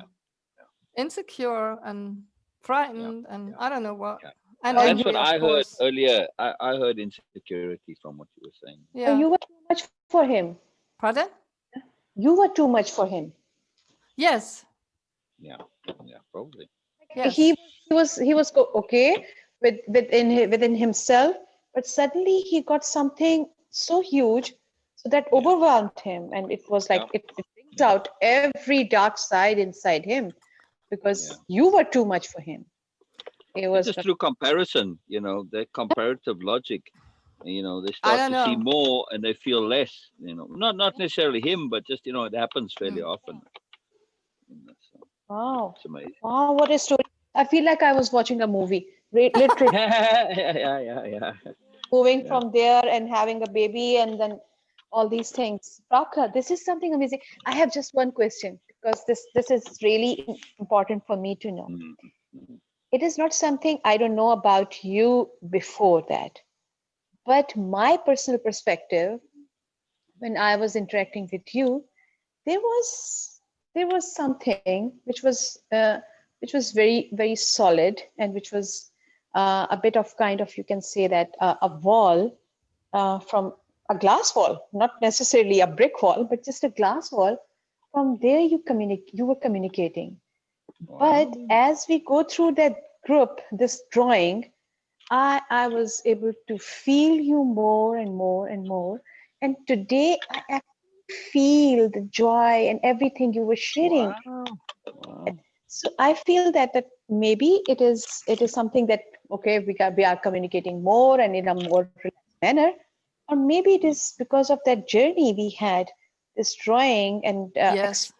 insecure and Yeah. frightened and Yeah. I don't know what. Yeah. And Yeah. Or That's you, what angry, of I heard course. earlier. I heard insecurity from what you were saying. or Yeah. you were too much for him. Pardon? You were too much for him. Yes. Yeah. Yeah. Probably. Yes. He was okay within himself, but suddenly he got something so huge, so that Yeah. overwhelmed him, and it was like Yeah. it brings Yeah. out every dark side inside him, Yeah. because you were too much for him. It It's was just through comparison, the comparative logic. They I start don't to see know. more and they feel less. Not necessarily him, but just it happens fairly Mm. often. So wow, it's amazing. wow, what a story! I feel like I was watching a movie, literally Yeah. moving Yeah. from there and having a baby, and then all these things. Praka, this is something amazing. I have just one question, because this is really important for me to know. Mhm. Mhm. It is not something I don't know about you before that, but my personal perspective, when I was interacting with you, there was something which was very solid, and which was a bit of kind of, you can say that, a wall, from a glass wall, not necessarily a brick wall, but just a glass wall. From there you were communicating. But Wow. as we go through that group, this drawing, I was able to feel you more and more and more. And today I actually feel the joy and everything you were sharing. Wow. Wow. So I feel that maybe it is something that, okay, we are communicating more and in a more relaxed manner, or maybe it is because of that journey we had, this drawing, and Yes.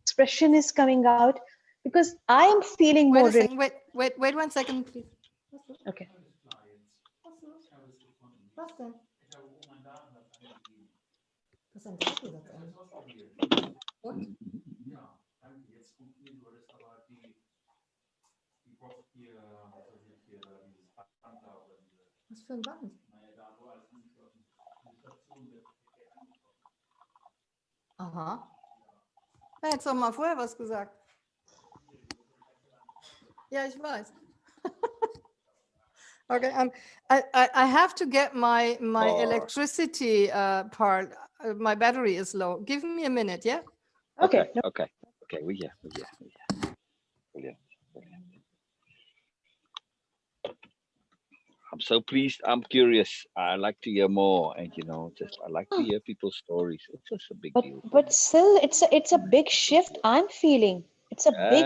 expression is coming out, because I am feeling Wait more a second. Wait. Wait 1 second, please. Okay. Was denn? Was ist ein Datensatz an? Und? Was für ein Band? Aha. Na, jetzt doch mal vorher was gesagt. Ja, ich weiß. Okay, I have to get my Or- electricity part. My battery is low. Give me a minute, yeah? Okay, Okay. No, okay, okay. We're here. Brilliant. I'm so pleased. I'm curious. I like to hear more, and I like to hear people's stories. It's just a big deal. but still, it's a big shift I'm feeling. It's a big.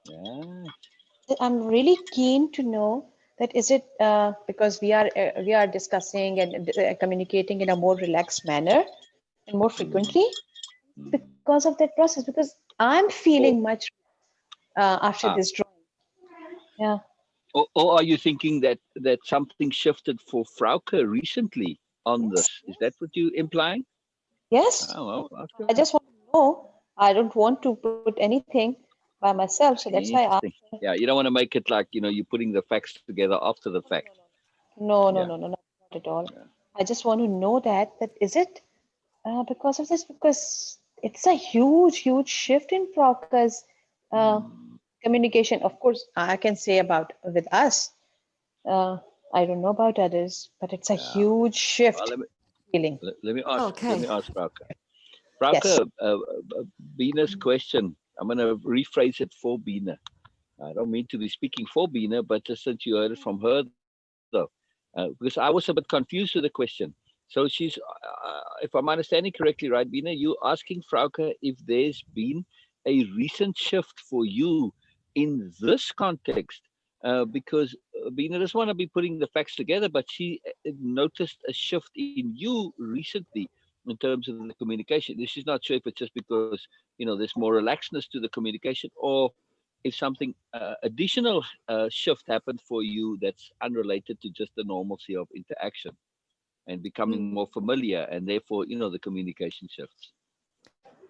Yeah. I'm really keen to know that is it because we are discussing and communicating in a more relaxed manner and more frequently Mm. because of that process. Because I'm feeling much after this drawing. Yeah. Or are you thinking that something shifted for Frauke recently on this? Is that what you implying? Yes. Oh, well, I just want to know. I don't want to put anything by myself, so that's why I interesting. Yeah, you don't want to make it like you're putting the facts together after the fact. no, Yeah. not at all. Yeah. I just want to know that is it because of this? Because it's a huge shift in Frauke's communication. Of course, I can say about with us. I don't know about others, but it's a Yeah. huge shift Well, feeling. let me ask. Okay. Let me ask Frauke. Yes. Frauke, Beena's question. I'm going to rephrase it for Beena. I don't mean to be speaking for Beena, but just since you heard it from her, though, because I was a bit confused with the question. So she's, if I'm understanding correctly, right, Beena, you asking Frauke if there's been a recent shift for you in this context, because Beena doesn't want to be putting the facts together, but she noticed a shift in you recently in terms of the communication. She's not sure if it's just because there's more relaxedness to the communication, or if something additional shift happened for you that's unrelated to just the normalcy of interaction and becoming more familiar, and therefore the communication shifts.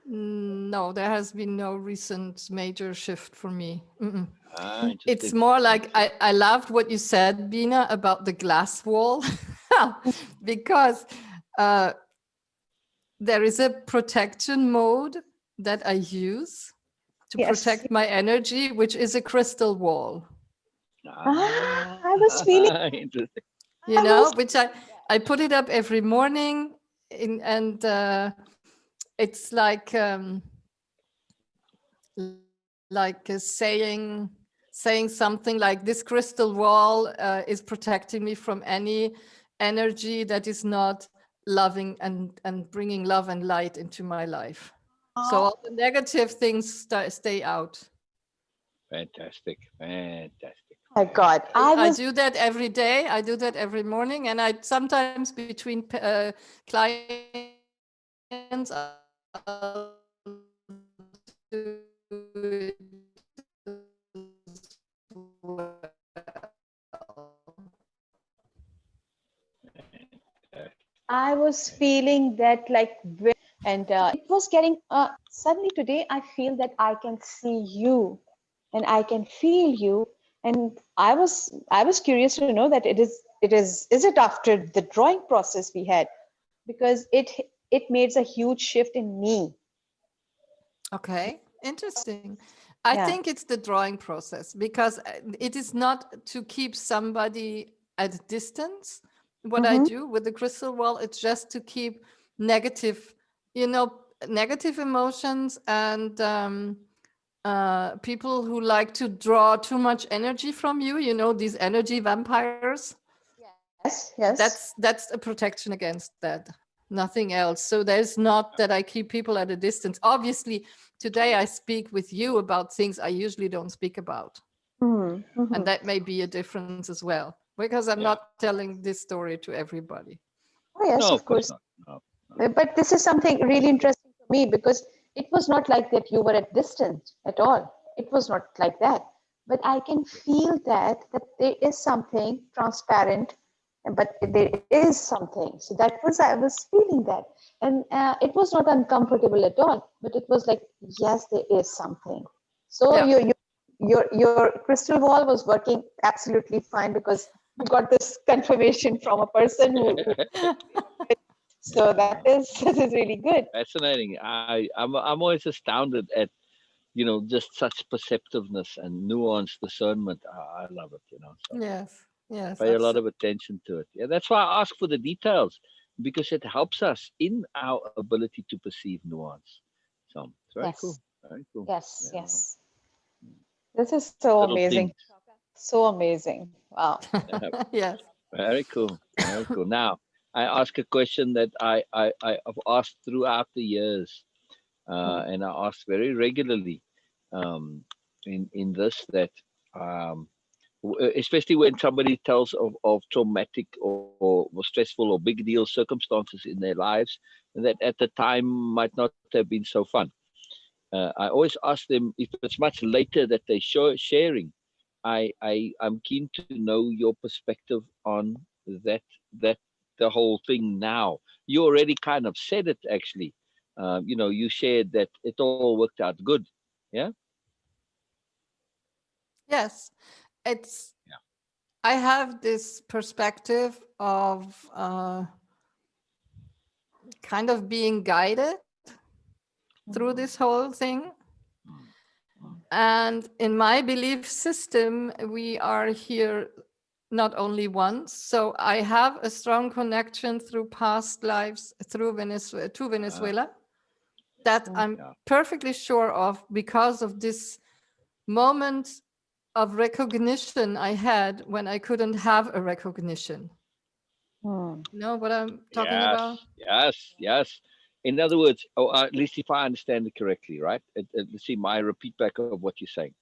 No, there has been no recent major shift for me. Interesting. It's more like I loved what you said, Beena, about the glass wall, because there is a protection mode that I use to Yes. protect my energy, which is a crystal wall. I was feeling. Interesting. Which I put it up every morning, and it's like saying something like, this crystal wall is protecting me from any energy that is not loving and bringing love and light into my life. So all the negative things stay out. Fantastic. My God, I do that every day. I do that every morning, and I sometimes between clients I'll do it as well. I was feeling that and it was getting suddenly today I feel that I can see you and I can feel you, and I was curious to know that is it after the drawing process we had, because it made a huge shift in me. Okay, interesting. I think it's the drawing process, because it is not to keep somebody at a distance. What I do with the crystal wall, it's just to keep negative emotions and people who like to draw too much energy from you, these energy vampires. Yes. That's a protection against that. Nothing else. So there's not that I keep people at a distance. Obviously, today I speak with you about things I usually don't speak about. And that may be a difference as well, because I'm not telling this story to everybody. Oh yes, No, of course. not. No. But this is something really interesting for me, because it was not like that you were at distance at all. It was not like that. but I can feel that there is something transparent, but there is something. So that was, I was feeling that, and it was not uncomfortable at all, but it was like, yes, there is something. So Yeah. your crystal ball was working absolutely fine, because you got this confirmation from a person who so that is that is really good. Fascinating. I'm always astounded at, just such perceptiveness and nuanced discernment. I love it, so Yes. I Yes. pay a lot of Absolutely. attention to it. Yeah, that's why I ask for the details, because it helps us in our ability to perceive nuance. So it's very cool. Yes, Very cool. yes, Yeah. yes. This is so Little amazing. things. So amazing. Wow. Yeah, Yes. very cool. Very cool. Now, I ask a question that I've asked throughout the years, and I ask very regularly, um, in this, that, um, especially when somebody tells of traumatic or stressful or big deal circumstances in their lives that at the time might not have been so fun. I always ask them, if it's much later that they sharing, I'm keen to know your perspective on that that the whole thing now. You already kind of said it, actually. You shared that it all worked out good. Yeah. Yes. It's. Yeah. I have this perspective of kind of being guided through this whole thing. Mm, mm, And in my belief system, we are here not only once. So I have a strong connection through past lives through Venezuela to ah, Venezuela that I'm yeah. perfectly sure of because of this moment of recognition I had when I couldn't have a recognition. Hmm. You know what I'm talking Yes, about? yes, yes. In other words, or at least if I understand it correctly, right? Let's see my repeat back of what you're saying.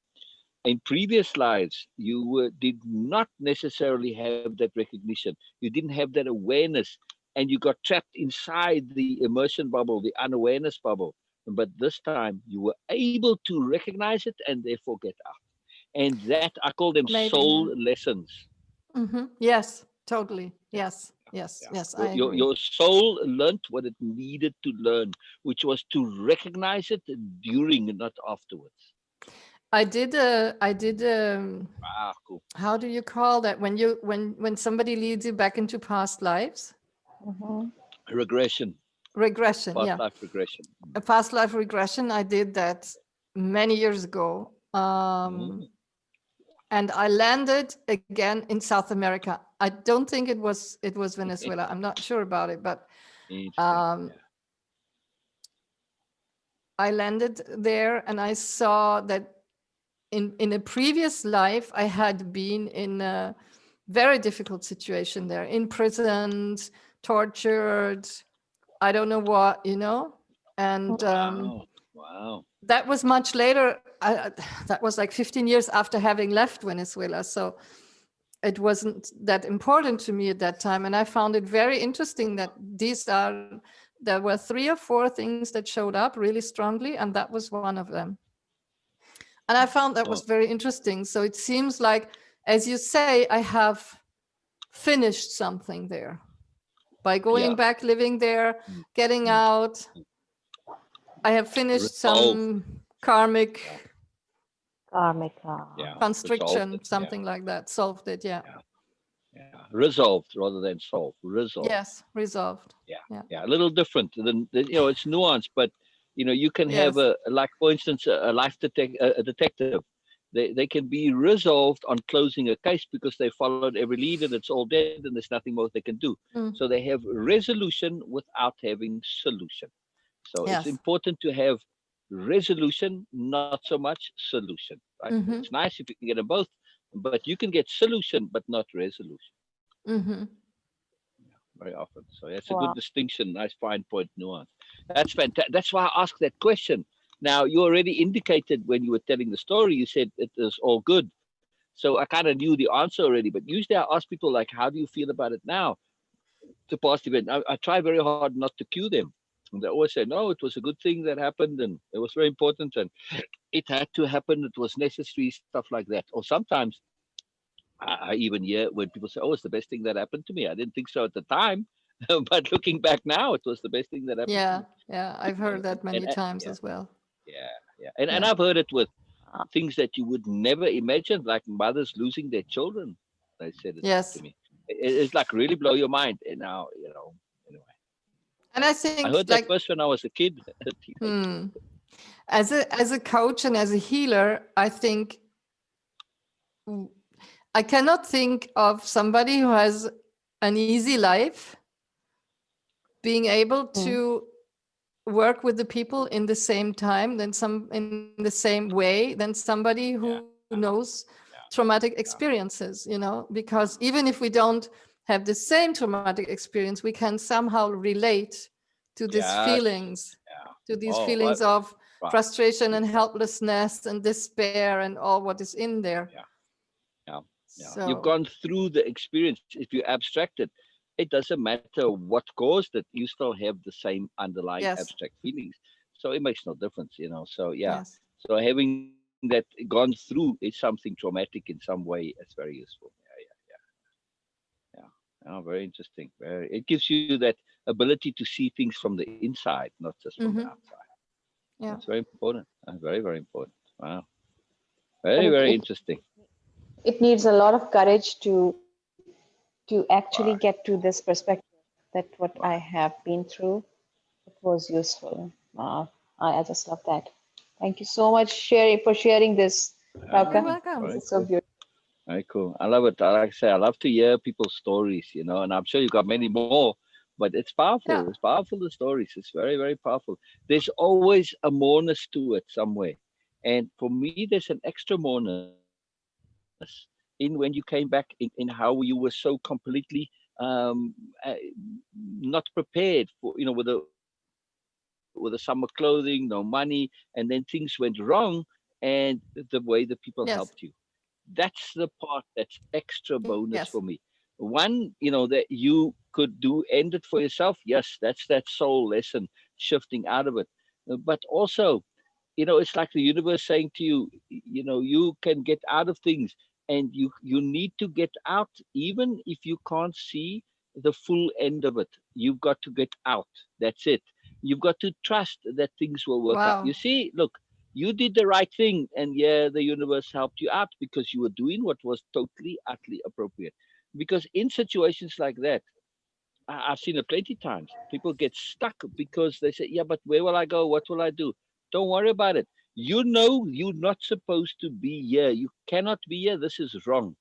In previous lives, you did not necessarily have that recognition. You didn't have that awareness, and you got trapped inside the immersion bubble, the unawareness bubble. But this time, you were able to recognize it and therefore get out. And that, I call them Maybe, soul yeah. lessons. Yes, totally. Yeah. Yes, yes, Yeah. yes, I Your agree. soul learned what it needed to learn, which was to recognize it during and not afterwards. I did Ah, cool. how do you call that when you when somebody leads you back into past lives? Mhm. Regression, Regression, past yeah. life regression. A past life regression. I did that many years ago. Mm, And I landed again in South America. I don't think it was Venezuela. I'm not sure about it, but interesting. um, Yeah. I landed there and I saw that in a previous life I had been in a very difficult situation there, imprisoned, tortured, I don't know what, and Wow. Wow. that was much later. That was like 15 years after having left Venezuela, so it wasn't that important to me at that time. And I found it very interesting that there were 3 or 4 things that showed up really strongly, and that was one of them. And I found that was Oh, very interesting. So it seems like, as you say, I have finished something there by going yeah. back, living there, Mm, getting mm. out. I have finished Resolved. some karmic Yeah. Karmika. Yeah. Resolved constriction, it. Yeah. something like that. Solved it. Yeah. Yeah. Yeah. Resolved rather than solved. Resolved. Yes. Resolved. Yeah. Yeah. Yeah. A little different it's nuanced, but you can have Yes. like, for instance, a detective. They can be resolved on closing a case because they followed every lead and it's all dead and there's nothing more they can do. Mm. So they have resolution without having solution. So it's Yes. important to have resolution, not so much solution, right? It's Mm-hmm. nice if you can get them both, but you can get solution but not resolution Mm-hmm. very often. So that's a good Wow. distinction, nice fine point nuance. That's fantastic. That's why I asked that question. Now, you already indicated when you were telling the story, you said it is all good. So I kind of knew the answer already. But usually I ask people, like, how do you feel about it now? The past event. I try very hard not to cue them, And they always say, no, it was a good thing that happened, and it was very important, and it had to happen. It was necessary, stuff like that. Or sometimes I even hear when people say, oh, it's the best thing that happened to me. I didn't think so at the time, but looking back now, it was the best thing that happened to Yeah, me. yeah, I've heard that many times Yeah, as well. yeah, yeah. And Yeah. I've heard it with things that you would never imagine, like mothers losing their children. They said it to Yes. me. It's like really blow your mind. And now, anyway. And I I think heard that like first when I was a kid, a teenager. hmm, as a coach and as a healer, I think I cannot think of somebody who has an easy life being able Mm. to work with the people in the same time than some in the same way than somebody who Yeah, knows yeah, traumatic yeah. experiences, because even if we don't have the same traumatic experience, we can somehow relate to these Yes. feelings, Yeah. to these Oh, right. feelings of Right. frustration and Exactly. helplessness and despair and all what is in there. Yeah. Yeah. Yeah. You've So gone through the experience. If you abstract it, it doesn't matter what caused it. You still have the same underlying yes, abstract feelings. So it makes no difference. So yeah. yes. So having that gone through is something traumatic in some way. It's very useful. Yeah. Oh, very interesting. Very. It gives you that ability to see things from the inside, not just from the Hmm. outside. Yeah. That's very important. Very, very important. Wow. But Very, it, very it interesting. it needs a lot of courage to actually get to Right. this perspective that what I Right. have been through, it was useful. I just love that. Thank you so much for sharing this, You're Frauke. Ah, welcome. This very is so cool. beautiful. Very cool. I love it. Like I say, I love to hear people's stories, and I'm sure you got many more, but it's powerful. Yeah. It's powerful, the stories. It's very, very powerful. There's always a moreness to it somewhere. And for me, there's an extra moreness in when you came back in how you were so completely um, uh, not prepared for, with the summer clothing, no money, and then things went wrong, and the way the people helped you. Yes. That's the part that's extra bonus for me. Yes. One, that you could end it for yourself. Yes, that's that soul lesson, shifting out of it. But also, it's like the universe saying to you, you can get out of things, and you need to get out, even if you can't see the full end of it. You've got to get out. That's it. You've got to trust that things will work out. Wow. You see, look, you did the right thing, and yeah, the universe helped you out because you were doing what was totally utterly appropriate. Because in situations like that, I've seen it plenty times. People get stuck because they say, "Yeah, but where will I go? What will I do?" Don't worry about it. You know you're not supposed to be here. You cannot be here. This is wrong.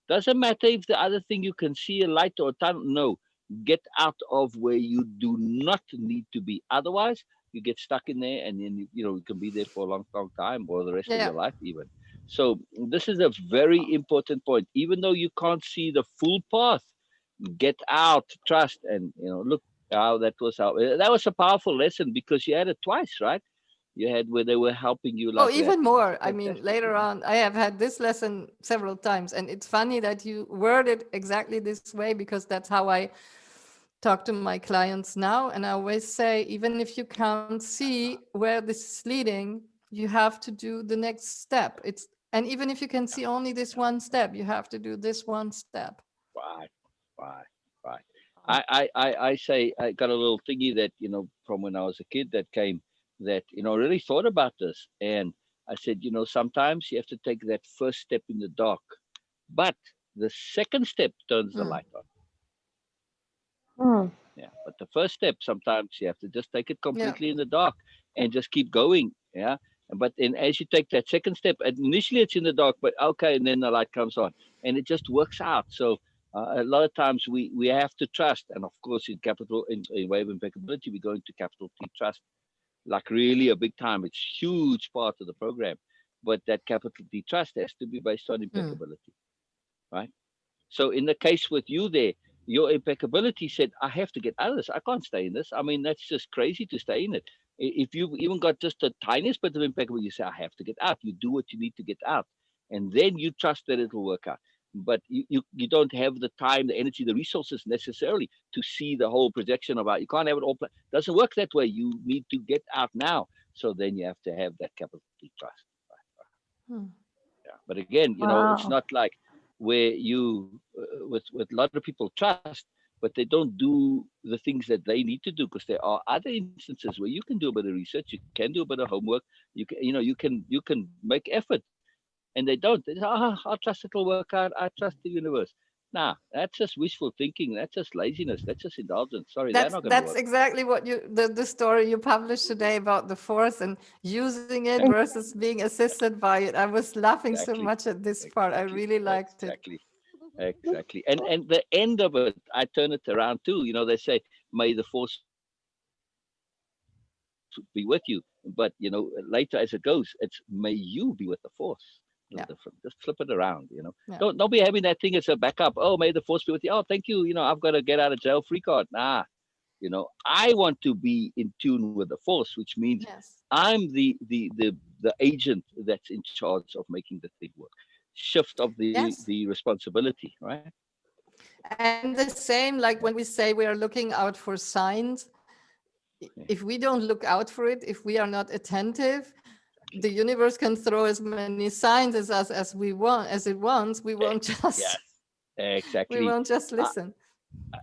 Doesn't matter if the other thing you can see a light or a tunnel. No, get out of where you do not need to be. Otherwise, you get stuck in there, and then you can be there for a long, long time, or the rest of Yeah. your life even. So this is a very important point. Even though you can't see the full path, get out, trust, and look how that was a powerful lesson because you had it twice, right? You had where they were helping you Oh, like that. even It's more. I mean, fantastic. later on, I have had this lesson several times, and it's funny that you word it exactly this way because that's how I talk to my clients now. And I always say, even if you can't see where this is leading, you have to do the next step. And even if you can see only this one step, you have to do this one step. Right, right, right. I say I got a little thingy that from when I was a kid that came that really thought about this, and I said sometimes you have to take that first step in the dark, but the second step turns the Mm. light on. Hmm. Yeah, but the first step sometimes you have to just take it Yeah. completely in the dark and just keep going. Yeah, but then as you take that second step, initially it's in the dark, but okay, and then the light comes on, and it just works out. So a lot of times we have to trust, and of course in way of impeccability, we're going to capital T trust, like really a big time. It's huge part of the program, but that capital T trust has to be based on Mm. impeccability, right? So in the case with you there, your impeccability said, I have to get out of this. I can't stay in this. I mean, that's just crazy to stay in it. If you've even got just the tiniest bit of impeccability, you say, I have to get out. You do what you need to get out. And then you trust that it'll work out. but you don't have the time, the energy, the resources necessarily to see the whole projection about. You can't have it all. Doesn't work that way. You need to get out now. So then you have to have that capital T trust. Hmm. Yeah. But again, it's Wow. not like where you with a lot of people trust, but they don't do the things that they need to do, because there are other instances where you can do a bit of research, you can do a bit of homework, you can make effort, and they don't. They say, I trust it'll work out. I trust the universe. Nah, that's just wishful thinking. That's just laziness. That's just indulgence. Sorry, they're not going to That's work. exactly what the story you published today about the force and using it versus being assisted by it. I was laughing so Exactly. much at this part. I Exactly. really liked it. Exactly. Exactly. And the end of it, I turn it around too. They say, "May the force be with you," but later as it goes, it's "May you be with the force." A Yeah, little different. Just flip it around. yeah. Don't be having that thing as a backup. Oh, may the force be with you. Oh, thank you. I've got a get out of jail free card. Nah. I want to be in tune with the force, which means Yes. I'm the agent that's in charge of making the thing work. Shift of Yes. the responsibility, right? And the same, like when we say we are looking out for signs, if we don't look out for it, if we are not attentive, the universe can throw as many signs as us as we want, as it wants. We won't just Yes, we exactly. won't just I, listen.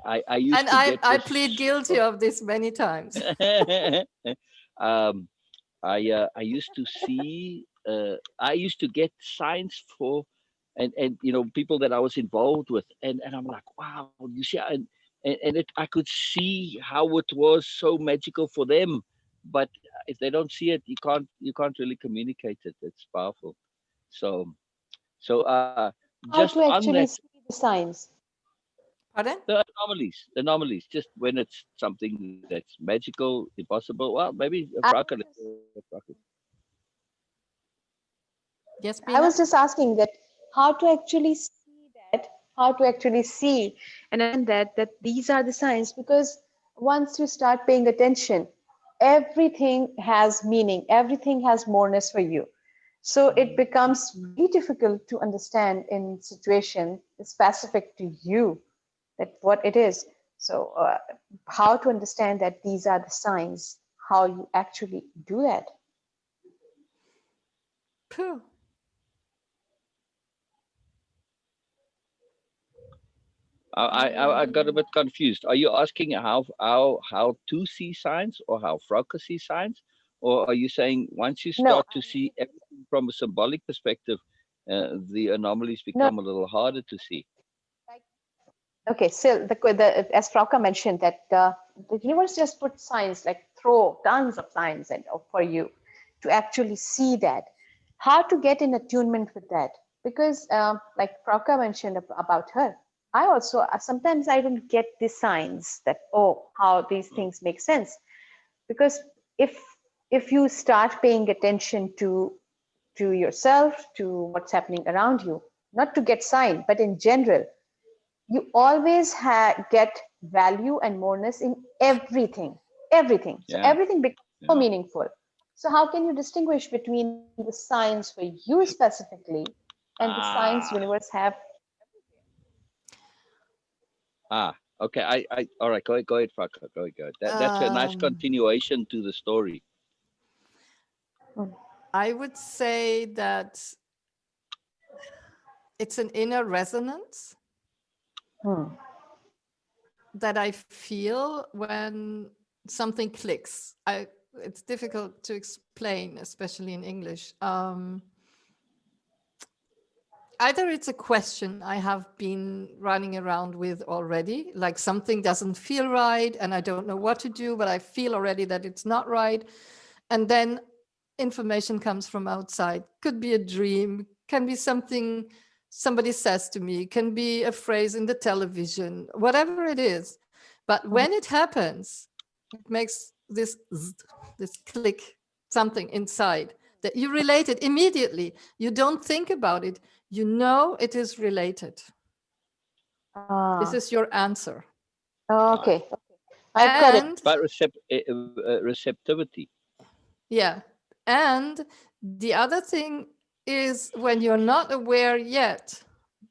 I And used to I get I this. plead guilty of this many times. um, I used to see. I used to get signs for, and people that I was involved with, and I'm like, wow, you see, and I could see how it was so magical for them, but if they don't see it, you can't really communicate it. It's powerful. So so How just to on that, actually see the signs? Pardon? the anomalies, just when it's something that's magical, impossible. Well, maybe I Frauke, was just, Yes, I Beena? was just asking that how to actually see that, how to actually see and understand that these are the signs, because once you start paying attention, everything has meaning, everything has moreness for you. So it becomes really difficult to understand in situation specific to you that what it is. So how to understand that these are the signs, how you actually do that. Phew. I got a bit confused. Are you asking how to see signs, or how Frauke sees signs, or are you saying once you No, start to see everything from a symbolic perspective, the anomalies no. become a little harder to see? Okay, so as Frauke mentioned that the universe just put signs, like throw tons of signs and for you to actually see that. How to get in attunement with that? Because like Frauke mentioned about her, I also sometimes I don't get the signs that how these things make sense. Because if you start paying attention to yourself, to what's happening around you, not to get sign, but in general, you always get value and moreness in everything, so Yeah, everything becomes so yeah. meaningful. So how can you distinguish between the signs for you specifically and the signs Ah, universe have? okay. All right. Go ahead, Frauke. Go ahead, go ahead. That's a nice Um, continuation to the story. Mm. I would say that it's an inner resonance Hmm. that I feel when something clicks. It's difficult to explain, especially in English. Either it's a question I have been running around with already, like something doesn't feel right and I don't know what to do, but I feel already that it's not right. And then information comes from outside. Could be a dream, can be something somebody says to me, can be a phrase in the television, whatever it is. But when it happens, it makes this click, something inside that you relate it immediately. You don't think about it. You know it is related. This Ah, is your answer. Right. okay, I've got it. And But receptivity. yeah, and the other thing is when you're not aware yet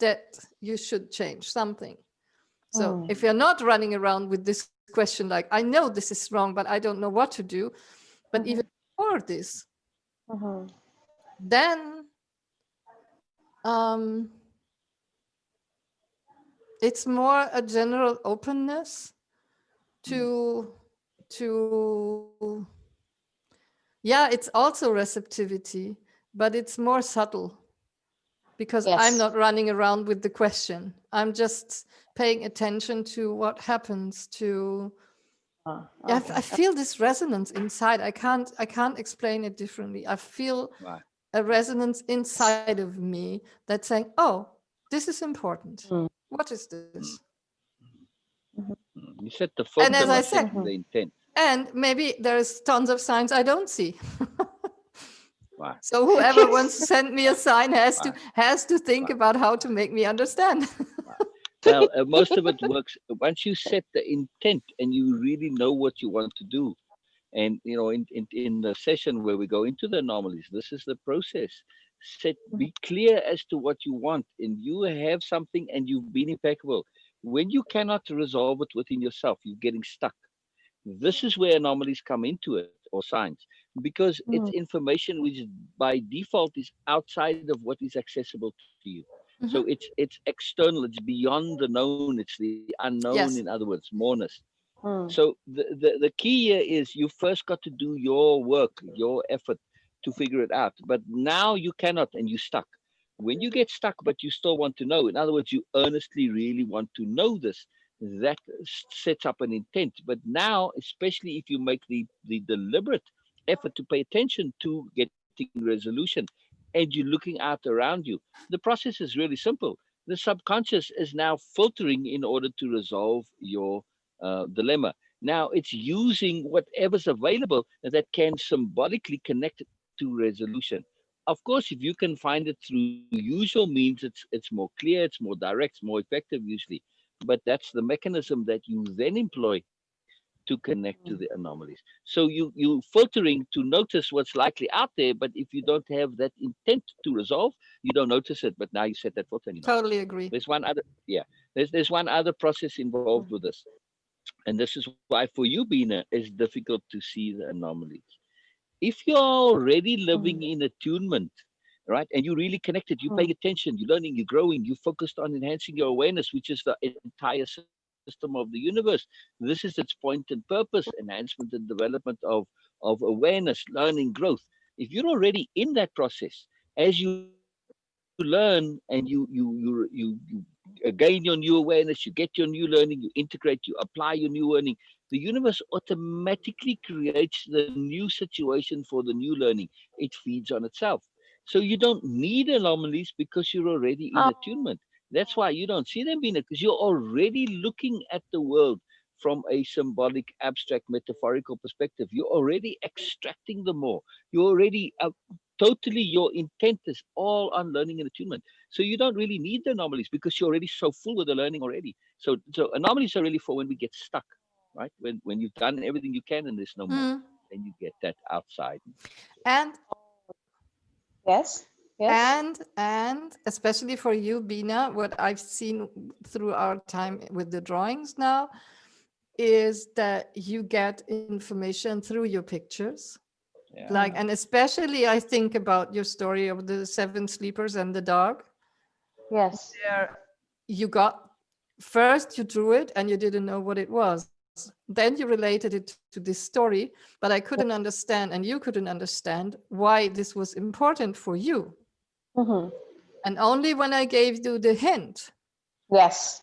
that you should change something. So if you're not running around with this question like, I know this is wrong, but I don't know what to do, but even before this, then it's more a general openness to yeah, it's also receptivity, but it's more subtle because I'm not running around with the question. I'm just paying attention to what happens to I feel this resonance inside. I can't explain it differently. I feel a resonance inside of me that's saying, oh, this is important. What is this? You set the And filter as I by said, setting the intent. and maybe there's tons of signs I don't see. Wow. So whoever wants to send me a sign has to think about how to make me understand. Well, most of it works once you set the intent and you really know what you want to do. And you know, in the session where we go into the anomalies, this is the process. Be clear as to what you want, and you have something, and you've been impeccable. When you cannot resolve it within yourself, you're getting stuck. This is where anomalies come into it, or signs, because it's information which by default is outside of what is accessible to you. So it's external, it's beyond the known, it's the unknown, in Yes. other words, moreness. So the key here is you first got to do your work, your effort to figure it out. But now you cannot, and you're stuck. When you get stuck, but you still want to know, in other words, you earnestly really want to know this, that sets up an intent. But now, especially if you make the deliberate effort to pay attention to getting resolution, and you're looking out around you, the process is really simple. The subconscious is now filtering in order to resolve your dilemma. Now it's using whatever's available that can symbolically connect to resolution. Of course, if you can find it through usual means, it's more clear, it's more direct, it's more effective usually. But that's the mechanism that you then employ to connect to the anomalies. So you filtering to notice what's likely out there, but if you don't have that intent to resolve, you don't notice it. But now you set that filter anymore. Totally agree. There's one other, yeah. There's one other process involved with this. And this is why for you, Beena, it's difficult to see the anomalies. If you're already living in attunement, right, and you're really connected, you're paying attention, you're learning, you're growing, you're focused on enhancing your awareness, which is the entire system of the universe. This is its point and purpose, enhancement and development of awareness, learning, growth. If you're already in that process, as you learn and you gain your new awareness, you get your new learning, you integrate, you apply your new learning, the universe automatically creates the new situation for the new learning. It feeds on itself. So you don't need anomalies because you're already in attunement. That's why you don't see them being, because you're already looking at the world from a symbolic, abstract, metaphorical perspective. You're already extracting the more. You're already totally, your intent is all on learning and attunement. So you don't really need the anomalies because you're already so full with the learning already. So anomalies are really for when we get stuck, right? When you've done everything you can and there's no more, then you get that outside. And Yes. and especially for you, Beena, what I've seen through our time with the drawings now is that you get information through your pictures. Yeah. Like, and especially I think about your story of the 7 sleepers and the dog. Yes. Where you got, first you drew it and you didn't know what it was. Then you related it to this story, but I couldn't understand, and you couldn't understand why this was important for you. And only when I gave you the hint, Yes.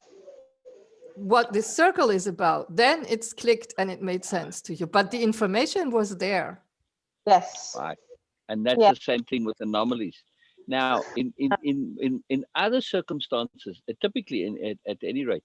what this circle is about, then it's clicked and it made sense to you. But the information was there. Yes. Right. And that's the same thing with anomalies. Now, in other circumstances, typically at any rate,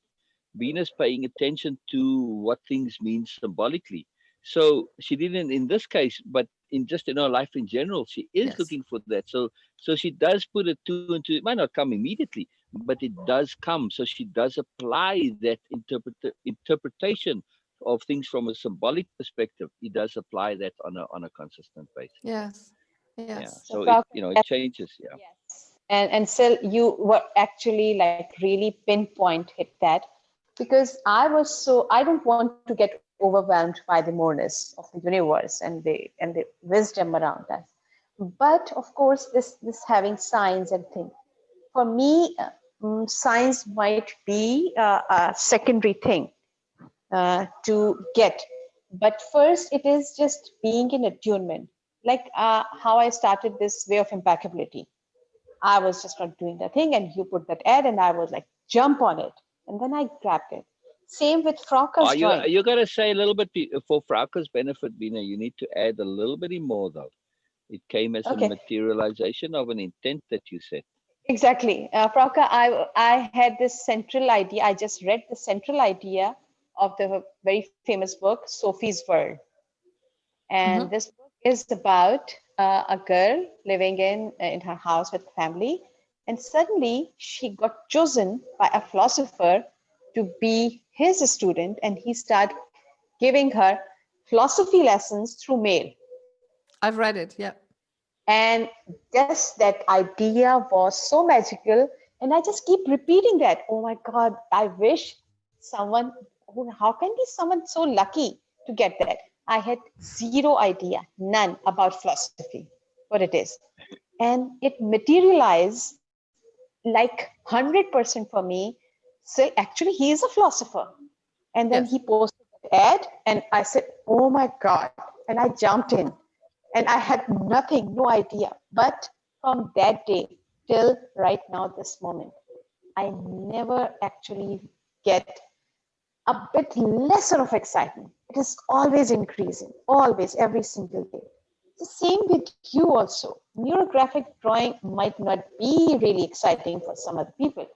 Venus paying attention to what things mean symbolically. So she didn't in this case, but in just in her life in general, she is looking for that. So she does put it two and two. It might not come immediately, but it does come. So she does apply that interpretation of things from a symbolic perspective. He does apply that on a consistent basis. Yes. Yeah. Yes. So it changes. Yeah. Yes. And so you were actually like really pinpoint hit that, because I don't want to get overwhelmed by the moreness of the universe and the wisdom around us. But of course, this having science and thing, for me, science might be a secondary thing to get. But first, it is just being in attunement, like how I started this way of impeccability. I was just not doing the thing, and you put that ad, and I was like, jump on it. And then I grabbed it. Same with Frauke's drawing. You got to say a little bit for Frauke's benefit, Beena. You need to add a little bit more, though. It came as a Okay, materialization of an intent that you set. exactly. Frauke, I had this central idea. I just read the central idea of the very famous book, Sophie's World. And Mhm. this book is about a girl living in her house with family, and suddenly she got chosen by a philosopher to be his student, and he started giving her philosophy lessons through mail. I've read it. Yeah. And just that idea was so magical, and I just keep repeating that. Oh my God, I wish someone, how can be someone so lucky to get that? I had zero idea, none about philosophy, what it is. And it materialized like 100% for me. So actually, he is a philosopher. And then he Yes. posted an ad, and I said, oh my God. And I jumped in, and I had nothing, no idea. But from that day till right now, this moment, I never actually get a bit lesser of excitement. It is always increasing, always, every single day. The same with you also. Neurographic drawing might not be really exciting for some other people,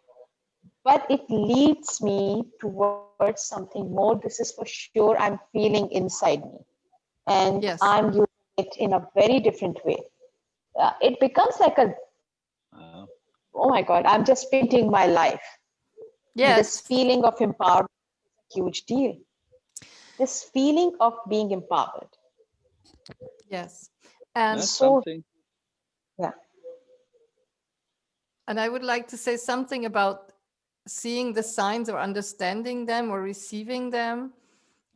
but it leads me towards something more. This is for sure I'm feeling inside me, and Yes. I'm using it in a very different way. It becomes like a, Uh, oh my God, I'm just painting my life. And this Yes. feeling of empowerment is a huge deal. This feeling of being empowered. Yes. And that's So, something. yeah. I would like to say something about seeing the signs or understanding them or receiving them.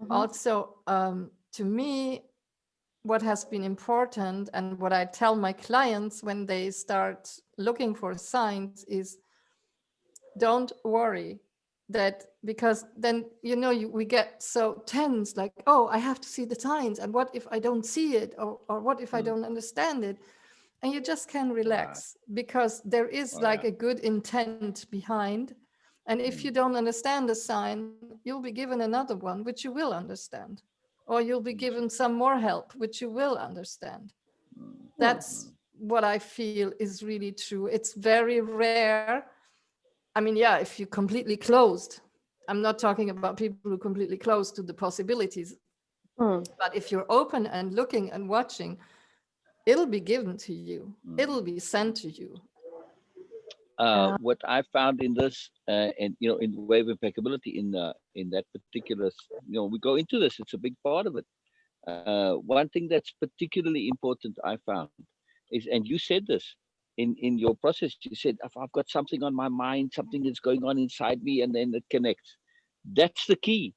Mhm. Also, to me, what has been important and what I tell my clients when they start looking for signs is don't worry that, because then we get so tense, like, oh, I have to see the signs, and what if I don't see it, or what if I Mm, don't understand it? And you just can right. relax, because there is Oh, like yeah. a good intent behind. And if you Mm, don't understand the sign, you'll be given another one which you will understand, or you'll be mm, given some more help which you will understand. mm, That's mm, what I feel is really true. It's very rare. I mean, yeah, if you're completely closed, I'm not talking about people who are completely closed to the possibilities, Hmm. but if you're open and looking and watching, it'll be given to you. mm. It'll be sent to you. Yeah. What I found in this, and in the way of impeccability, in that particular, we go into this. It's a big part of it. One thing that's particularly important I found is, and you said this in your process. You said, if I've got something on my mind, something that's going on inside me, and then it connects. That's the key.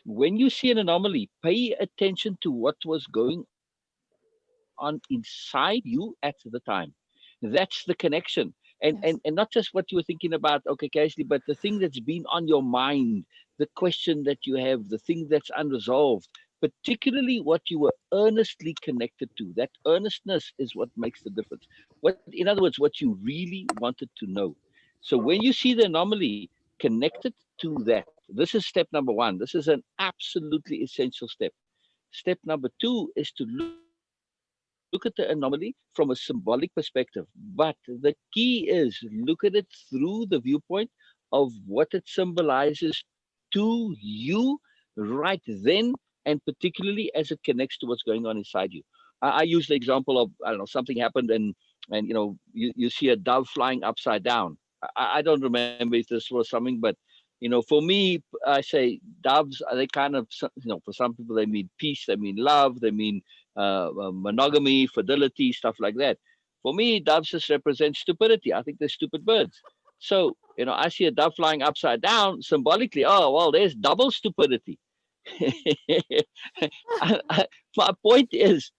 When you see an anomaly, pay attention to what was going on inside you at the time. That's the connection. And not just Yes. what you were thinking about, okay, casually, but the thing that's been on your mind, the question that you have, the thing that's unresolved, particularly what you were earnestly connected to. That earnestness is what makes the difference. What, in other words, what you really wanted to know. So when you see the anomaly, connect it to that. This is step number one. This is an absolutely essential step. Step number two is to look at the anomaly from a symbolic perspective. But the key is look at it through the viewpoint of what it symbolizes to you right then, and particularly as it connects to what's going on inside you. I use the example of, I don't know, something happened, and you see a dove flying upside down. I don't remember if this was something, but for me, I say doves, they kind of, for some people they mean peace, they mean love, they mean monogamy, fidelity, stuff like that. For me, doves just represent stupidity. I think they're stupid birds. So, I see a dove flying upside down symbolically. Oh, well, there's double stupidity. My point is,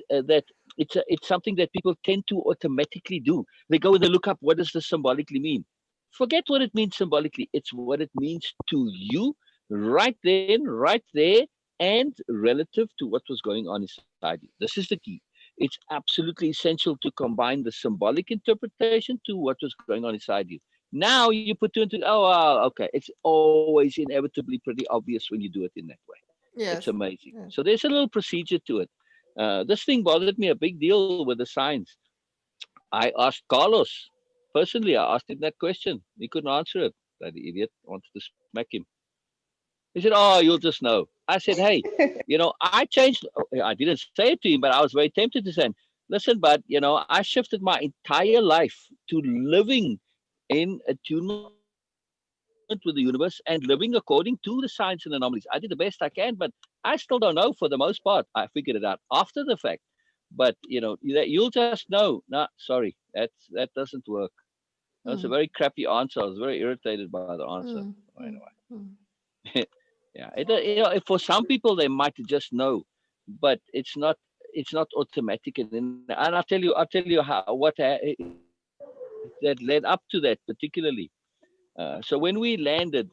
that it's something that people tend to automatically do. They go and they look up, what does this symbolically mean? Forget what it means symbolically. It's what it means to you right then, right there, and relative to what was going on inside you. This is the key. It's absolutely essential to combine the symbolic interpretation to what was going on inside you. Now you put two and two, oh, wow, okay. It's always inevitably pretty obvious when you do it in that way. It's Yes. amazing. Yeah. So there's a little procedure to it. This thing bothered me a big deal with the signs. I asked Carlos personally. I asked him that question. He couldn't answer it. That idiot. I wanted to smack him. He said, "Oh, you'll just know." I said, "Hey, I changed." I didn't say it to him, but I was very tempted to say, "Listen, bud, I shifted my entire life to living in attunement with the universe and living according to the signs and anomalies. I did the best I can, but I still don't know for the most part. I figured it out after the fact. But you'll just know. Nah, sorry, that doesn't work." That was a very Mm, crappy answer. I was very irritated by the answer. mm, Anyway. mm, mm. Yeah, for some people they might just know, but it's not automatic. And I'll tell you how that led up to that particularly. So when we landed,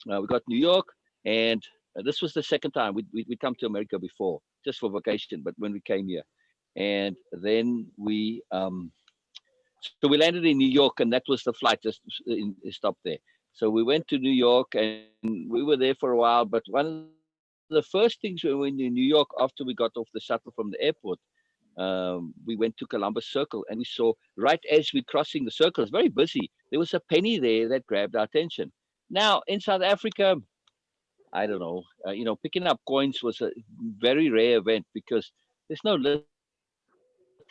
we got New York, and this was the second time we'd come to America before, just for vacation. But when we came here, and then so we landed in New York, and that was the flight just stopped there. So we went to New York, and we were there for a while. But one of the first things when we went in New York after we got off the shuttle from the airport, we went to Columbus Circle, and we saw right as we're crossing the circle, it's very busy. There was a penny there that grabbed our attention. Now in South Africa, I don't know, picking up coins was a very rare event because there's no litter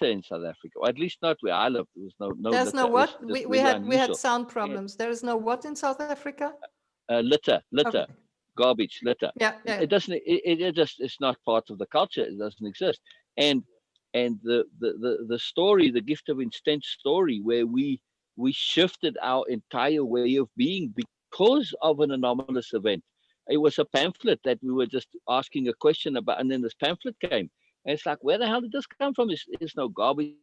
in South Africa, or at least not where I lived. There was no litter. It was just really There's no unusual. what? We had sound problems. There is no what in South Africa? Litter, Okay. garbage, litter. Yeah, yeah. It doesn't. It just it's not part of the culture. It doesn't exist. And the story, the gift of instant story, where we shifted our entire way of being because of an anomalous event. It was a pamphlet that we were just asking a question about, and then this pamphlet came, and it's like, where the hell did this come from? It's no garbage,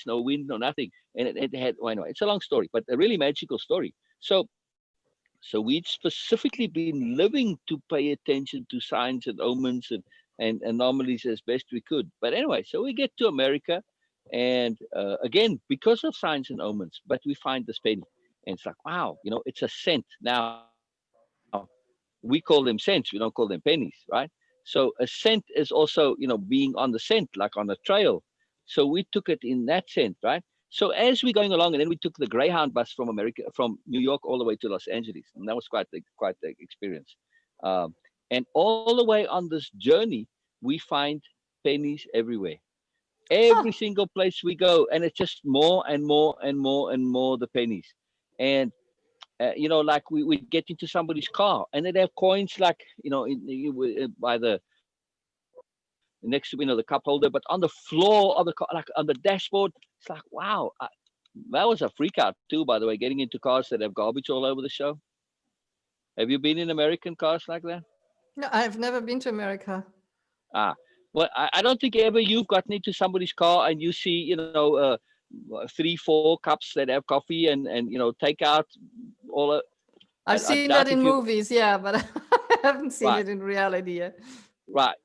no wind, no nothing, and it had. Well, anyway, it's a long story, but a really magical story. So we'd specifically been living to pay attention to signs and omens and anomalies as best we could. But anyway, so we get to America, and again, because of signs and omens, but we find this penny. And it's like, wow, it's a cent. Now, we call them cents, we don't call them pennies, right? So a cent is also, being on the scent, like on a trail. So we took it in that sense, right? So as we're going along, and then we took the Greyhound bus from America, from New York, all the way to Los Angeles, and that was quite the experience. Um, and all the way on this journey, we find pennies everywhere, Huh. every single place we go, and it's just more and more and more and more the pennies. And like we'd get into somebody's car, and they'd have coins, like by the next to the cup holder, but on the floor of the car, like on the dashboard. It's like, wow. That was a freak out too, by the way, getting into cars that have garbage all over the show. Have you been in American cars like that? No, I've never been to America. Ah, well, I don't think ever you've gotten into somebody's car and you see, three, four cups that have coffee and take out all. I've I seen doubt that if in you. movies, yeah, but I haven't seen Right, it in reality yet. right,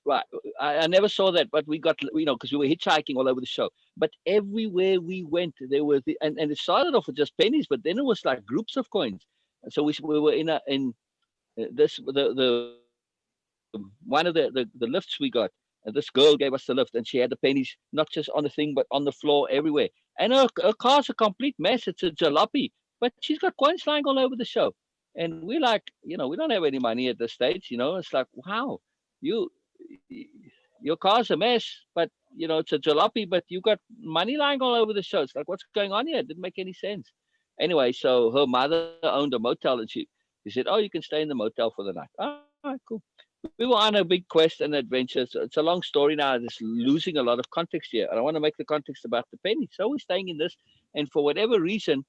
right. I never saw that, but we got, because we were hitchhiking all over the show. But everywhere we went, there were and it started off with just pennies, but then it was like groups of coins. And so we were in this one of the lifts we got, and this girl gave us the lift, and she had the pennies not just on the thing but on the floor everywhere. And her car's a complete mess. It's a jalopy, but she's got coins flying all over the show. And we're like, we don't have any money at the States. It's like, wow, you your car's a mess, but it's a jalopy, but you got money lying all over the show. It's like, what's going on here? It didn't make any sense. Anyway, so her mother owned a motel, and she said, "Oh, you can stay in the motel for the night." All right, cool. we were on a big quest and adventure. So it's a long story now. Just losing a lot of context here. And I want to make the context about the penny. So we're staying in this, and for whatever reason,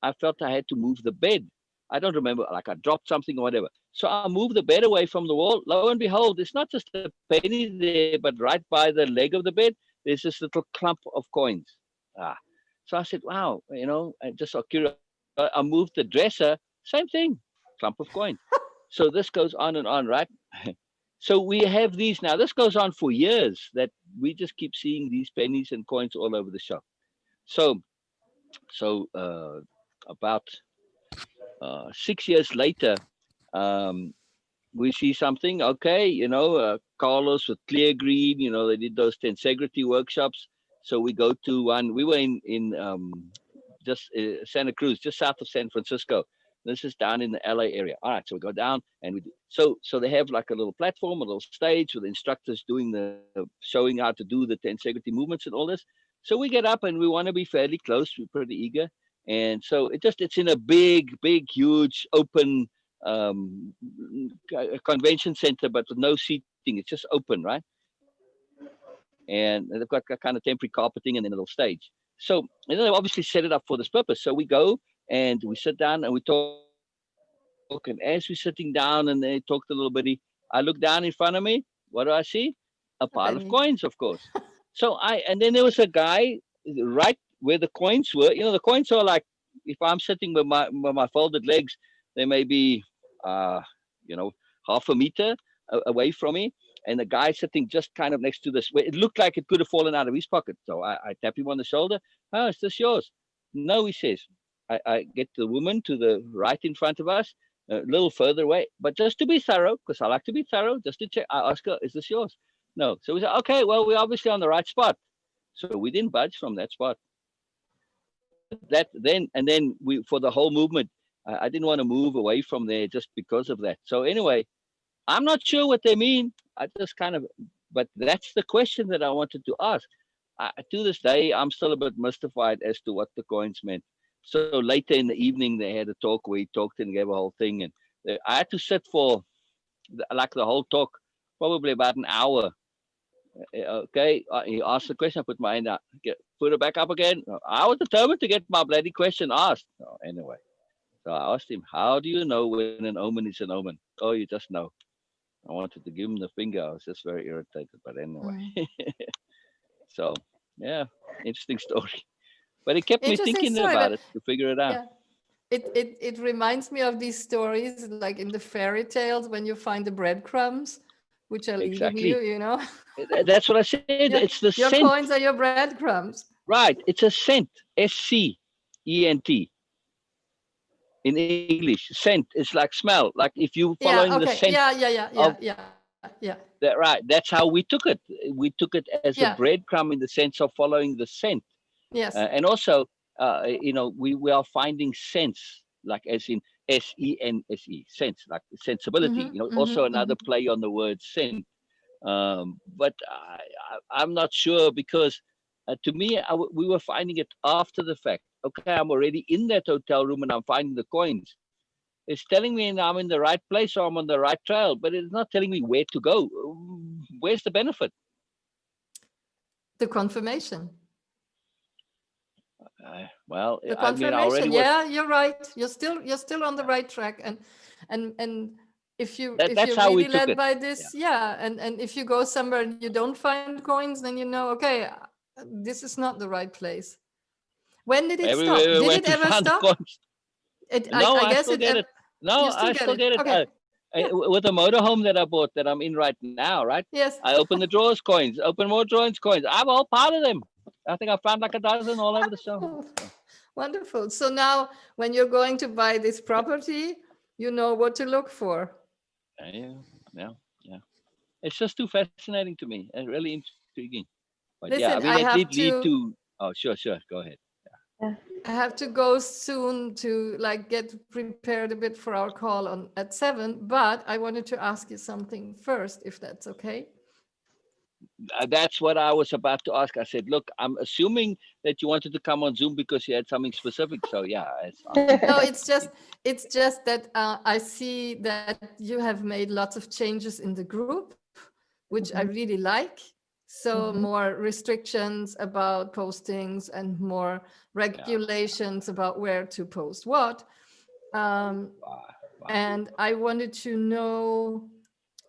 I felt I had to move the bed. I don't remember, like I dropped something or whatever. So I moved the bed away from the wall. Lo and behold, it's not just a penny there, but right by the leg of the bed, there's this little clump of coins. Ah. So I said, wow, and just out of curiosity, I moved the dresser, same thing, clump of coins. So this goes on and on, right? So we have these now. This goes on for years that we just keep seeing these pennies and coins all over the shop. So, so about 6 years later, um, we see something. Okay, Carlos with Clear Green. They did those tensegrity workshops. So we go to one. We were in just Santa Cruz, just south of San Francisco. This is down in the LA area. All right, so we go down and we do. So they have like a little platform, a little stage with instructors doing showing how to do the tensegrity movements and all this. So we get up and we want to be fairly close. We're pretty eager, and so it's in a big, huge open a convention center, but with no seating. It's just open, right? And they've got kind of temporary carpeting and then a little stage. So, and then they obviously set it up for this purpose. So we go and we sit down and we talk. And as we're sitting down and they talk to little bitty, I look down in front of me. What do I see? A pile of coins, of A course. penny. And then there was a guy right where the coins were. The coins are like, if I'm sitting with my folded legs, they may be, uh, you know, half a meter away from me. And the guy sitting just kind of next to this, where it looked like it could have fallen out of his pocket. So I tap him on the shoulder. Oh, is this yours? No, he says. I get the woman to the right in front of us, a little further away. But just to be thorough, because I like to be thorough, just to check, I ask her, is this yours? No. So we said, okay, well, we're obviously on the right spot. So we didn't budge from that spot. But then we, for the whole movement, I didn't want to move away from there just because of that. So anyway, I'm not sure what they mean. I just kind of, but that's the question that I wanted to ask. To this day, I'm still a bit mystified as to what the coins meant. So later in the evening, they had a talk where he talked and gave a whole thing, and I had to sit for like the whole talk, probably about an hour. Okay, he asked the question. I put my hand out, put it back up again. I was determined to get my bloody question asked. Anyway, so I asked him, "How do you know when an omen is an omen?" Oh, you just know. I wanted to give him the finger. I was just very irritated, but anyway. Mm. So yeah, interesting story. But it kept me Interesting thinking story, about but it to figure it out. yeah, it reminds me of these stories like in the fairy tales when you find the breadcrumbs which are leading you, Exactly. you know. That's what I said. your, It's the your scent. coins are your breadcrumbs. Right. It's a scent. SCENT in English. Scent is like smell. Like if you following Yeah, the okay. scent Yeah. of Yeah. that. Right. That's how we took it. We took it as a Yeah. breadcrumb in the sense of following the scent. Yes. And also, we are finding sense, like as in SENSE, sense, like sensibility. Also another play on the word scent. But I'm not sure because to me, we were finding it after the fact. Okay, I'm already in that hotel room and I'm finding the coins. It's telling me I'm in the right place or I'm on the right trail, but it's not telling me where to go. Where's the benefit? The confirmation. Well, The I mean, I already confirmation. was. Yeah, you're right. You're still on the right track. And if That's you're how we really took led it. by Yeah. this, yeah, and if you go somewhere and you don't find coins, then you know, okay, this is not the right place. When did it stop? Everywhere we Did went, it we ever found the stop? coins. No, I I guess still get it. No, you still I get still it. get it. Okay. Yeah. With the motorhome that I bought, that I'm in right now, right? Yes. I open the drawers, coins. Open more drawers, coins. I have a whole pile of them. I think I found like a dozen all over the show. Wonderful. Wonderful. So now, when you're going to buy this property, you know what to look for. Yeah, yeah. It's just too fascinating to me and really intriguing. But yeah, I mean, Listen, it did lead to. Oh, sure. Go ahead. I have to go soon to like get prepared a bit for our call on at 7, but I wanted to ask you something first, if that's okay. That's what I was about to ask. I said, look, I'm assuming that you wanted to come on Zoom because you had something specific. So yeah, it's No, it's just that I see that you have made lots of changes in the group, which I really like. So more restrictions about postings and more regulations about where to post what. And I wanted to know,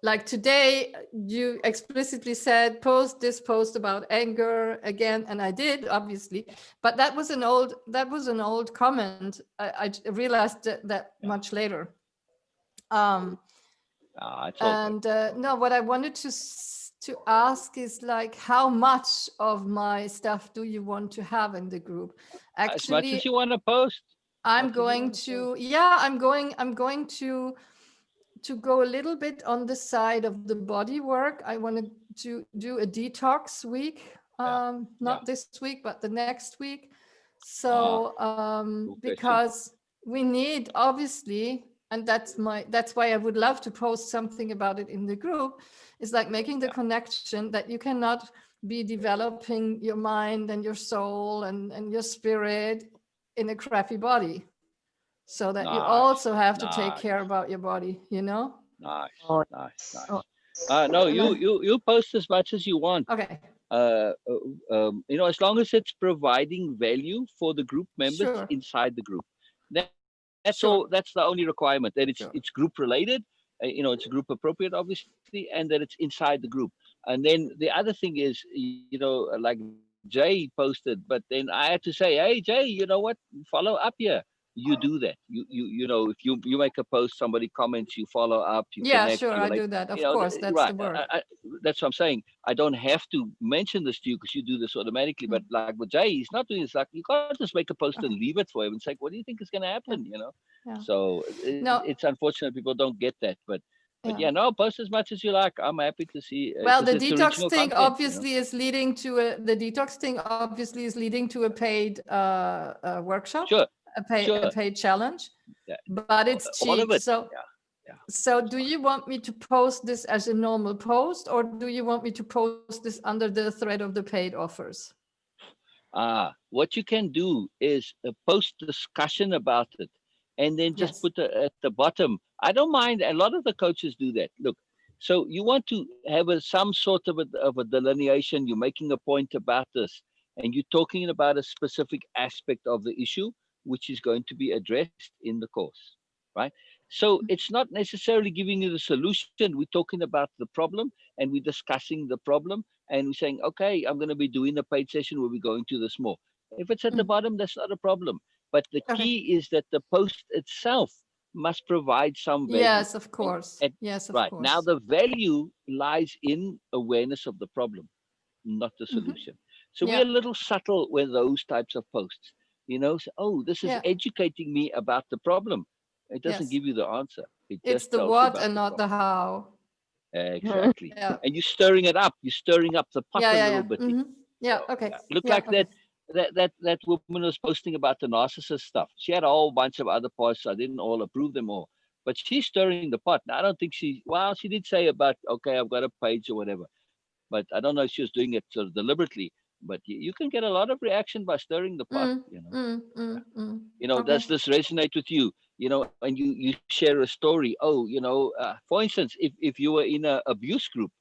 like today, you explicitly said post this post about anger again, and I did, obviously, but that was an old comment. I realized that much later. it's all good. No, what I wanted to ask is like, how much of my stuff do you want to have in the group? As much Actually, as you want to post. I'm going to, I'm going to go a little bit on the side of the body work. I wanted to do a detox week, not this week, but the next week. So because we need, obviously, and that's why I would love to post something about it in the group, is like making the connection that you cannot be developing your mind and your soul and your spirit in a crappy body. So that you also have to take care about your body, you know? Nice. Oh, No, you post as much as you want. Okay. You know, as long as it's providing value for the group members Sure. inside the group. That's all. That's the only requirement. That it's group related. You know, it's group appropriate, obviously, and that it's inside the group. And then the other thing is, you know, like Jay posted, but then I had to say, hey Jay, you know what? Follow up here. You do that. You know, if you make a post, somebody comments, you follow up, you Yeah, connect, sure, you I like, do that. Of you know, course, that's right. the work. That's what I'm saying. I don't have to mention this to you because you do this automatically. But like with Jay, he's not doing this. Like, you can't just make a post and leave it for him. It's like, what do you think is going to happen? You know. Yeah. So No. it's unfortunate people don't get that. But yeah, no, post as much as you like. I'm happy to see. Well, the It's detox original thing content, obviously is leading to a paid workshop, Sure. a paid challenge, Yeah. but it's All cheap. of it. So, so do you want me to post this as a normal post, or do you want me to post this under the thread of the paid offers? What you can do is post discussion about it, and then just put at the bottom. I don't mind. A lot of the coaches do that. Look, so you want to have some sort of a delineation. You're making a point about this, and you're talking about a specific aspect of the issue, which is going to be addressed in the course, right? So it's not necessarily giving you the solution. We're talking about the problem, and we're discussing the problem, and we're saying, okay, I'm going to be doing a paid session where we're going to this more. If it's at the bottom, that's not a problem. But the key is that the post itself must provide some value. Yes, of course. Yes, of course. Now, the value lies in awareness of the problem, not the solution. So we're a little subtle with those types of posts. You know, so, oh, this is educating me about the problem. It doesn't give you the answer. It's the what and not the how. Exactly. And you're stirring it up. You're stirring up the pot a little bit. Okay. Look like that woman was posting about the narcissist stuff. She had a whole bunch of other posts. I didn't all approve them all. But she's stirring the pot. Now, I don't think she did say about, okay, I've got a page or whatever. But I don't know if she was doing it sort of deliberately. But you can get a lot of reaction by stirring the pot, you know. You know, does this resonate with you? You know, and you share a story. Oh, you know, for instance, if you were in an abuse group,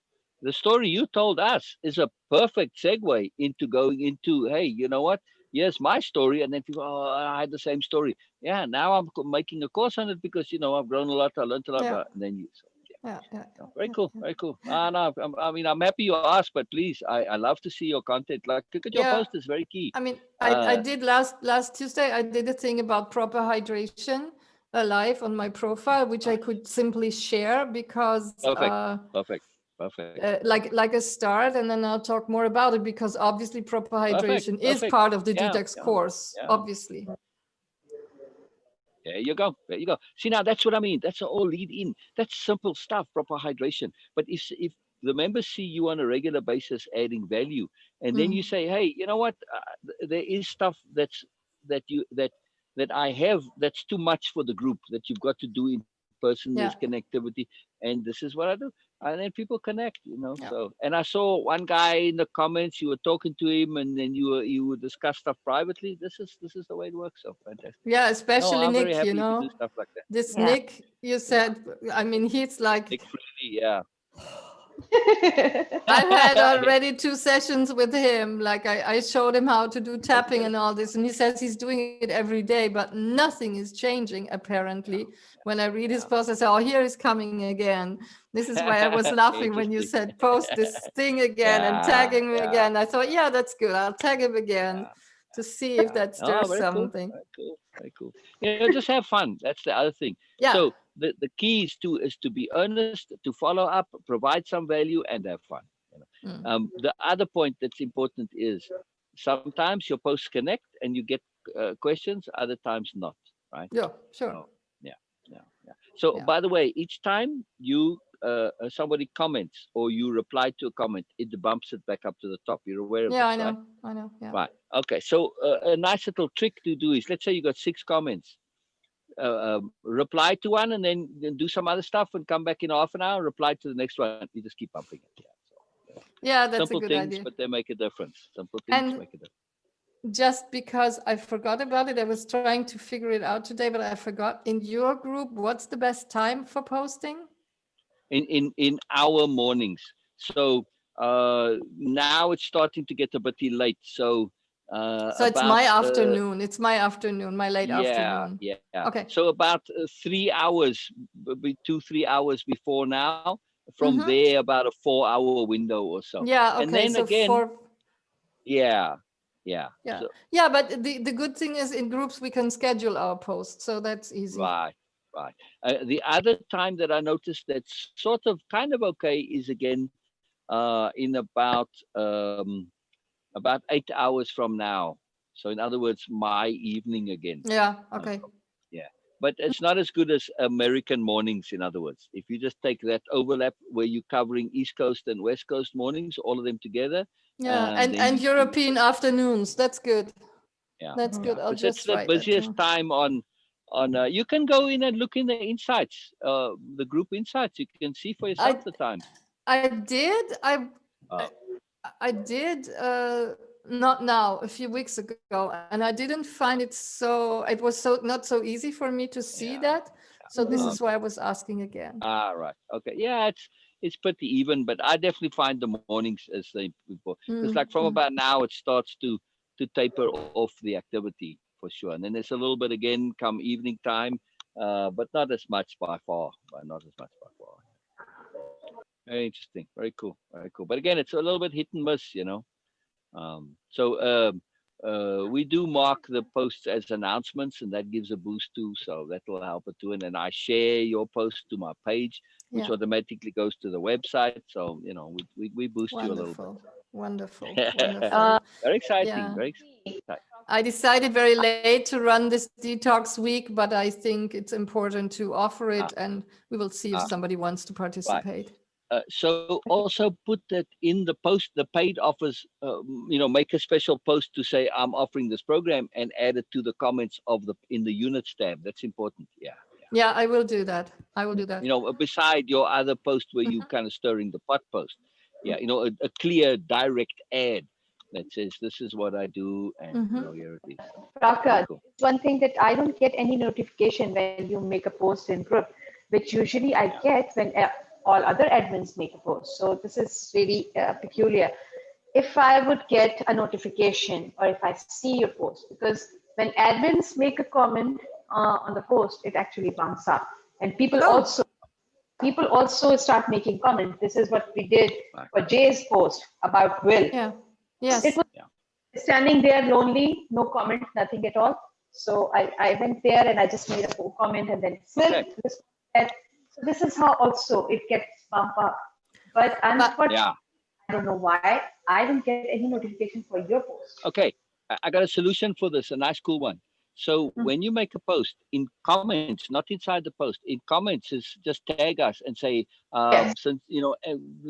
the story you told us is a perfect segue into going into, hey, you know what? Here's my story. And then people, oh, I had the same story. Yeah, now I'm making a course on it because, you know, I've grown a lot. I learned a lot. And then you. Very cool. Very cool. No, I mean, I'm happy you asked, but please, I love to see your content. Like, look at your post is very key. I mean, I did last Tuesday, I did a thing about proper hydration live on my profile, which I could simply share because Perfect. like a start, and then I'll talk more about it because obviously proper hydration is part of the detox course, obviously. There you go. There you go. See, now that's what I mean. That's all lead in. That's simple stuff, proper hydration. But if the members see you on a regular basis adding value, and then you say, hey, you know what? There is stuff that I have that's too much for the group that you've got to do in person. There's connectivity, and this is what I do. and then people connect, Yeah. So, and I saw one guy in the comments, you were talking to him, and then you would discuss stuff privately. This is the way it works. So fantastic. Yeah, No, especially I'm very Nick, happy to do stuff like that. this Yeah. Nick, you said, I mean, he's like, Nick Freely, yeah. I've had already 2 sessions with him. Like I showed him how to do tapping and all this, and he says he's doing it every day, but nothing is changing apparently. When I read his post, I say, oh, here he's coming again. This is why I was laughing when you Interesting. said post this thing again and Yeah, tagging me yeah, again. I thought, yeah, that's good. I'll tag him again yeah, to see if yeah. that Oh, stirs very cool. something. Very cool. Very cool. Just have fun. That's the other thing. Yeah. So the key is to be earnest, to follow up, provide some value, and have fun. Mm. The other point that's important is sometimes your posts connect and you get questions, other times not, right? Yeah, sure. So yeah, yeah, yeah. So Yeah. by the way, each time you somebody comments or you reply to a comment, it bumps it back up to the top. You're aware of Yeah, this, I right? know. I know. Yeah. Right. Okay. So a nice little trick to do is, let's say you got 6 comments. Reply to one and then do some other stuff and come back in half an hour. Reply to the next one. You just keep bumping it. Yeah. So, Yeah, that's a simple good things, idea. but they make a difference. Simple things And make a difference. just because I forgot about it, I was trying to figure it out today, but I forgot. In your group, what's the best time for posting? In our mornings. So now it's starting to get a bit late. So So it's about my afternoon. It's my afternoon, my late yeah, afternoon. yeah. Okay. So about 3 hours, 2-3 hours before now. From Mm-hmm. there, about a 4-hour window or so. Yeah, And okay. then So again, for yeah, yeah. yeah. So Yeah, but the good thing is in groups we can schedule our posts, so that's easy. right, right. The other time that I noticed that's sort of kind of okay is again in about 8 hours from now. So in other words, my evening again. Yeah, Uh, okay. yeah, but it's not as good as American mornings. In other words, if you just take that overlap where you're covering East Coast and West Coast mornings, all of them together, Yeah, then and you do. European afternoons. That's good. Yeah, That's yeah, good. I'll because it's just the write that busiest down. time on. You can go in and look in the insights, the group insights. You can see for yourself I the times. I did. Uh, I did not now, a few weeks ago, and I didn't find it so, it was so not so easy for me to see yeah. that. So this is Okay. why I was asking again. Right. Okay. Yeah, it's pretty even, but I definitely find the mornings as the people, because like from Mm. about now it starts to taper off the activity for sure, and then there's a little bit again come evening time, but not as much by far. But not as much by far. Very interesting. Very cool. Very cool. But again, it's a little bit hit and miss. So we do mark the posts as announcements, and that gives a boost too. So that will help it too. And then I share your post to my page, which Yeah, automatically goes to the website. So we boost you a little wonderful, wonderful, bit. wonderful. Very exciting. Yeah. Very exciting. I decided very late to run this detox week, but I think it's important to offer Ah, it, and we will see if ah, somebody wants to right. participate. So also put that in the post, the paid offers, make a special post to say I'm offering this program and add it to the comments in the units tab. That's important. Yeah. Yeah, I will do that. I will do that. Beside your other post where you kind of stirring the pot post. Yeah. A clear direct ad that says this is what I do and here it is. Very Frauke, cool. one thing that I don't get any notification when you make a post in group, which usually I Yeah. get when all other admins make a post. So this is really peculiar. If I would get a notification or if I see your post, because when admins make a comment on the post, it actually bumps up, and Oh, people also start making comments. This is what we did Right. for Jay's post about Will. yeah. It Yes. was Yeah. standing there lonely, no comment, nothing at all. So I went there and I just made a comment and then Okay. flipped this. So this is how also it gets bumped up. But But unfortunately, Yeah. I don't know why I don't get any notification for your post. Okay. I got a solution for this, a nice cool one. So when you make a post in comments, not inside the post, in comments is just tag us and say, Yes. since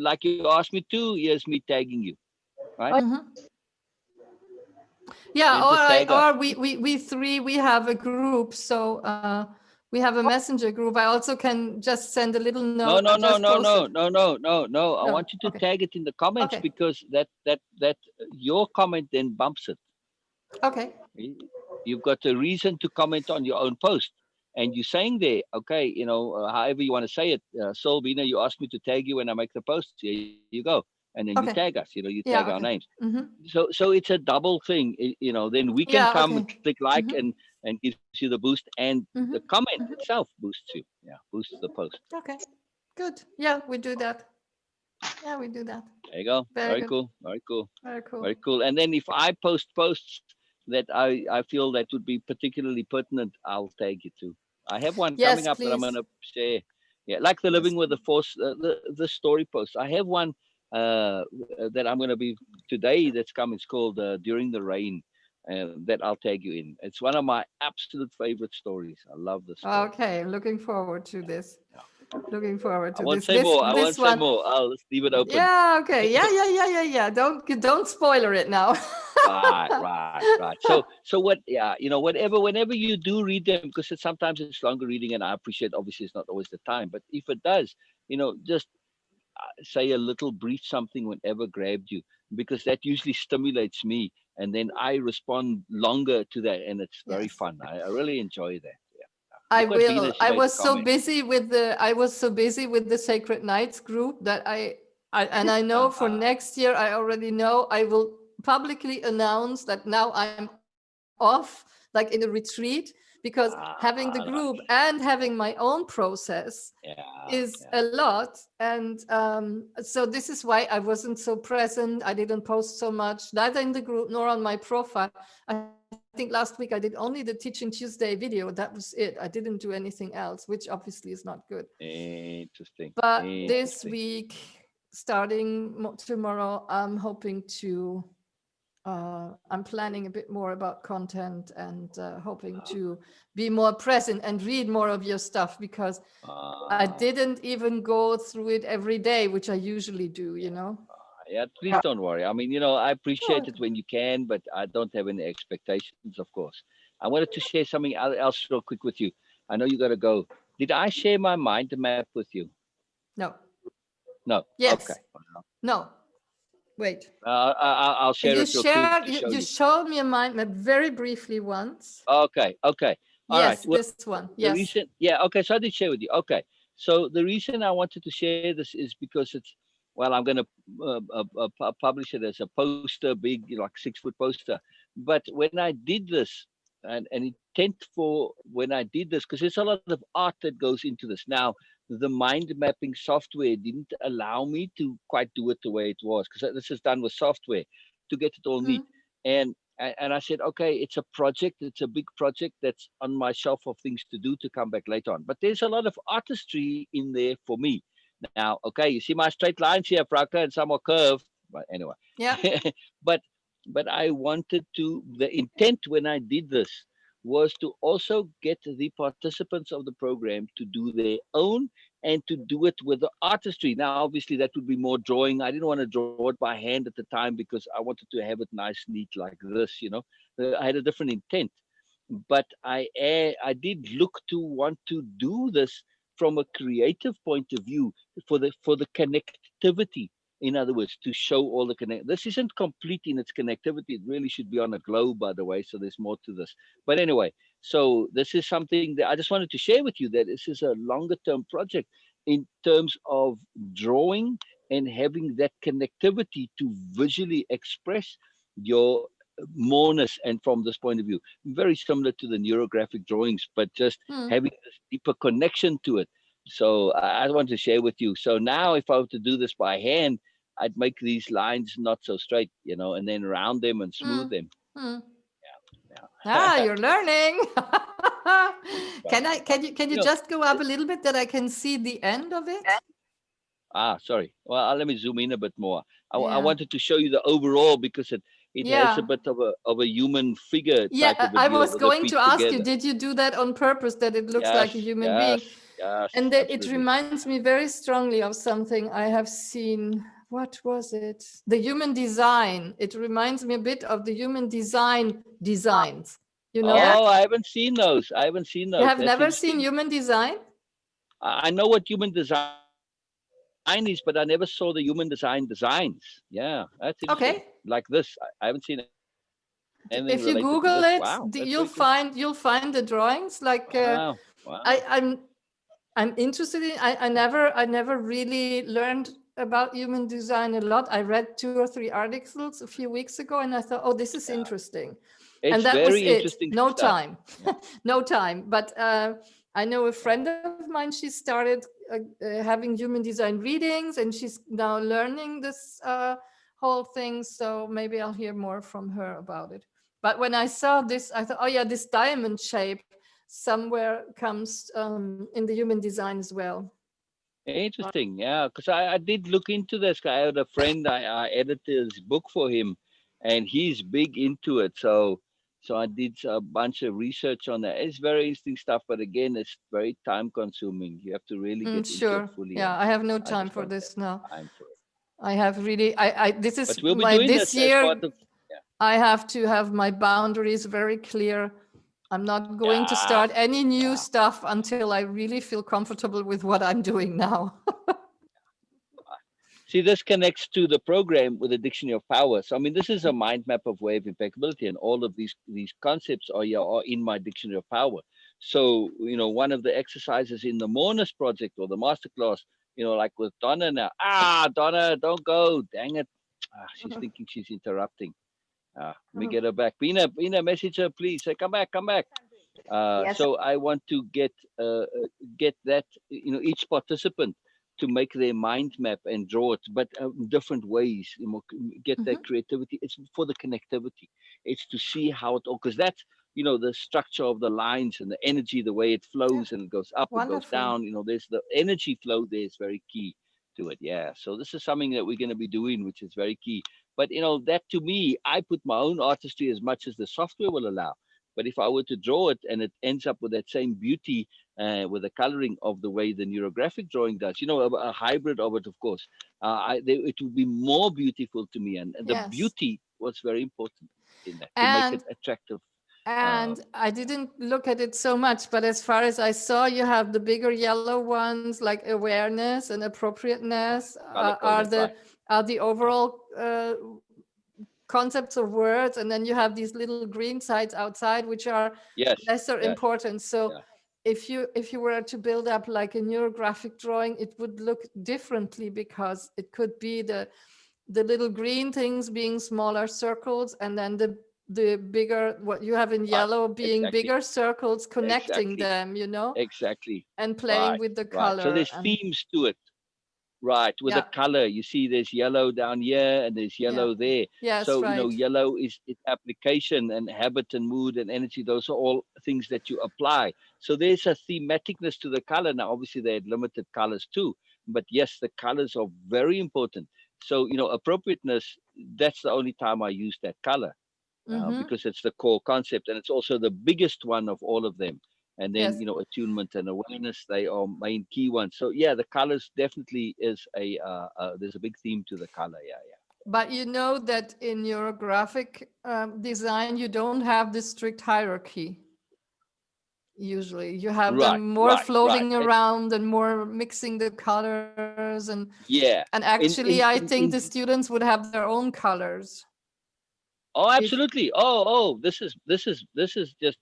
like you asked me to, here's me tagging you, right? mhm. Yeah, Then just tag us. or we three we have a group, so We have a messenger group. I also can just send a little No, note. no, I no, just no, no, posted. no, no, no, no. I No. want you to Okay. tag it in the comments, Okay. because that your comment then bumps it. Okay. You've got a reason to comment on your own post, and you're saying there, okay, however you want to say it, Sol, Beena, you asked me to tag you when I make the post. Here you go, and then you Okay. tag us. You tag Yeah. our Okay. names. Mm-hmm. So it's a double thing. Then we can Yeah. come Okay. and click like Mm-hmm. and gives you the boost, and Mm-hmm. the comment Mm-hmm. itself boosts you. Yeah, boosts the post. Okay. Good. Yeah, we do that. Yeah, we do that. There you go. Very Very good. cool. Very cool. Very cool. Very cool. And then if I post posts that I feel that would be particularly pertinent, I'll tag you too. I have one coming Yes, up that I'm please. going to share. Yeah, like the Yes. living with the force, the story post. I have one that I'm going to be today. That's coming. It's called "During the Rain," that I'll tag you in. It's one of my absolute favorite stories. I love this story. Okay. Looking forward to this. Looking forward I to won't this. say more. I won't This say one. more. I'll just leave it open. Yeah. Okay. Yeah. Don't spoiler it now. Right. So what? Yeah, whenever you do read them, because sometimes it's longer reading, and I appreciate. Obviously, it's not always the time, but if it does, just say a little brief something whenever grabbed you, because that usually stimulates me, and then I respond longer to that, and it's very Yes. fun. I really enjoy that. Yeah. I Look what Beena, will. she made a comment. I was so busy with the Sacred Nights group that I know for next year I already know I will publicly announce that now I'm off, like in a retreat, because having the group and having my own process is a lot. And so this is why I wasn't so present. I didn't post so much, neither in the group nor on my profile. I think last week I did only the Teaching Tuesday video. That was it. I didn't do anything else, which obviously is not good. Interesting. But this week, starting tomorrow, I'm hoping to, I'm planning a bit more about content and hoping to be more present and read more of your stuff, because I didn't even go through it every day, which I usually do, Yeah, please don't worry. I mean, I appreciate it when you can, but I don't have any expectations, of course. I wanted to share something else real quick with you. I know you got to go. Did I share my mind map with you? No. No. Yes. Okay. No. Wait. I'll share it real quick to show you. You showed me a mind map very briefly once. Okay. All right. Well, this one. Yes. Okay. So I did share with you. Okay. So the reason I wanted to share this is because I'm going to publish it as a poster, big, like 6-foot poster. But when I did this, an intent for when I did this, because there's a lot of art that goes into this. Now, the mind mapping software didn't allow me to quite do it the way it was, because this is done with software to get it all neat. And I said, okay, it's a project. It's a big project that's on my shelf of things to do to come back later on. But there's a lot of artistry in there for me. Now, okay, you see my straight lines here, Frauke, and some are curved. But anyway, yeah. but I wanted to, the intent when I did this was to also get the participants of the program to do their own and to do it with the artistry. Now, obviously, that would be more drawing. I didn't want to draw it by hand at the time because I wanted to have it nice, neat like this, I had a different intent. But I did look to want to do this from a creative point of view for the connectivity. In other words, to show all the connect. This isn't complete in its connectivity. It really should be on a globe, by the way. So there's more to this. But anyway, so this is something that I just wanted to share with you, that this is a longer term project in terms of drawing and having that connectivity to visually express your moreness. And from this point of view, very similar to the neurographic drawings, but just having this deeper connection to it. So I want to share with you. So now if I were to do this by hand, I'd make these lines not so straight, and then round them and smooth them. You're learning. Can you just go up a little bit that I can see the end of it? Sorry. Well, let me zoom in a bit more. I wanted to show you the overall, because it has a bit of a human figure type of a deal. I was going to ask you, did you do that on purpose, that it looks like a human being? Yes, and that it reminds me very strongly of something I have seen. What was it? The human design. It reminds me a bit of the human design designs. You know Oh, that? I haven't seen those. I haven't seen You those. have That's never seen interesting. human design? I know what human design is, but I never saw the human design designs. Yeah, that's interesting. Like this, I haven't seen anything related to this. Wow, that's very If interesting. you Google it, you'll find the drawings. Like Wow, wow. I'm interested in. I never really learned about human design a lot. I read 2 or 3 articles a few weeks ago, and I thought, oh, this is Yeah, interesting, and it's that was very it. interesting No stuff. time, Yeah, no time. But I know a yeah. friend of mine. She started having human design readings, and she's now learning this whole thing. So maybe I'll hear more from her about it. But when I saw this, I thought, oh yeah, this diamond shape somewhere comes in the human design as well. Interesting. Yeah, because I did look into this guy. I had a friend. I edited his book for him, and he's big into it. So I did a bunch of research on that. It's very interesting stuff, but again, it's very time consuming. You have to really get into it Sure. fully, Yeah, and I have no I time just for don't have this now. time for it. I have really, I this But is we'll be my doing this this as year. part of. Yeah. I have to have my boundaries very clear. I'm not going to Yeah. start any new Yeah. stuff until I really feel comfortable with what I'm doing now. See, this connects to the program with the Dictionary of Power. So, I mean, this is a mind map of way of impeccability, and all of these concepts are, yeah, are in my Dictionary of Power. So, one of the exercises in the Mourners project or the masterclass, like with Donna now. Donna, don't go. Dang it. She's thinking she's interrupting. Let me get her back. Beena, message her, please. Say, come back, come back. Yes. So I want to get that, each participant to make their mind map and draw it, but different ways. Get Mhm. that creativity. It's for the connectivity. It's to see how it all, because that's the structure of the lines and the energy, the way it Yeah, flows and it goes up, it goes wonderful. down. There's the energy flow there is very key to it. Yeah. So this is something that we're going to be doing, which is very key. But that to me, I put my own artistry as much as the software will allow. But if I were to draw it and it ends up with that same beauty, with the coloring of the way the neurographic drawing does, a hybrid of it, of course, it would be more beautiful to me. And the Yes. beauty was very important in that to make it And attractive. and I Yeah, didn't look at it so much, but as far as I saw, you have the bigger yellow ones like awareness and right. appropriateness Color are coded, the right. are the Yeah. overall concepts of words, and then you have these little green sites outside which are Yes, lesser yes, important. So yeah. if you were to build up like a neurographic drawing, it would look differently because it could be the little green things being smaller circles, and then the bigger what you have in Right. yellow being Exactly. bigger circles connecting Exactly. them, Exactly. and playing Right. with the Right. So color. there's And themes to it. Right, with the yeah, color, you see there's yellow down here and there's yeah, yellow there. yes, So, right. yellow is its application, and habit and mood and energy. Those are all things that you apply. So there's a thematicness to the color. Now, obviously, they had limited colors too, but yes, the colors are very important. So, appropriateness, that's the only time I use that color, Mm-hmm. because it's the core concept and it's also the biggest one of all of them. And then, Yes. attunement and awareness, they are main key ones. So yeah, the colors definitely is there's a big theme to the color. Yeah, yeah. But you know that in your graphic design, you don't have this strict hierarchy. Usually, you have Right, them more right, right. floating And around and more mixing the colors, yeah, and actually, I think the in students would have their own colors. oh, If absolutely. Oh, this is just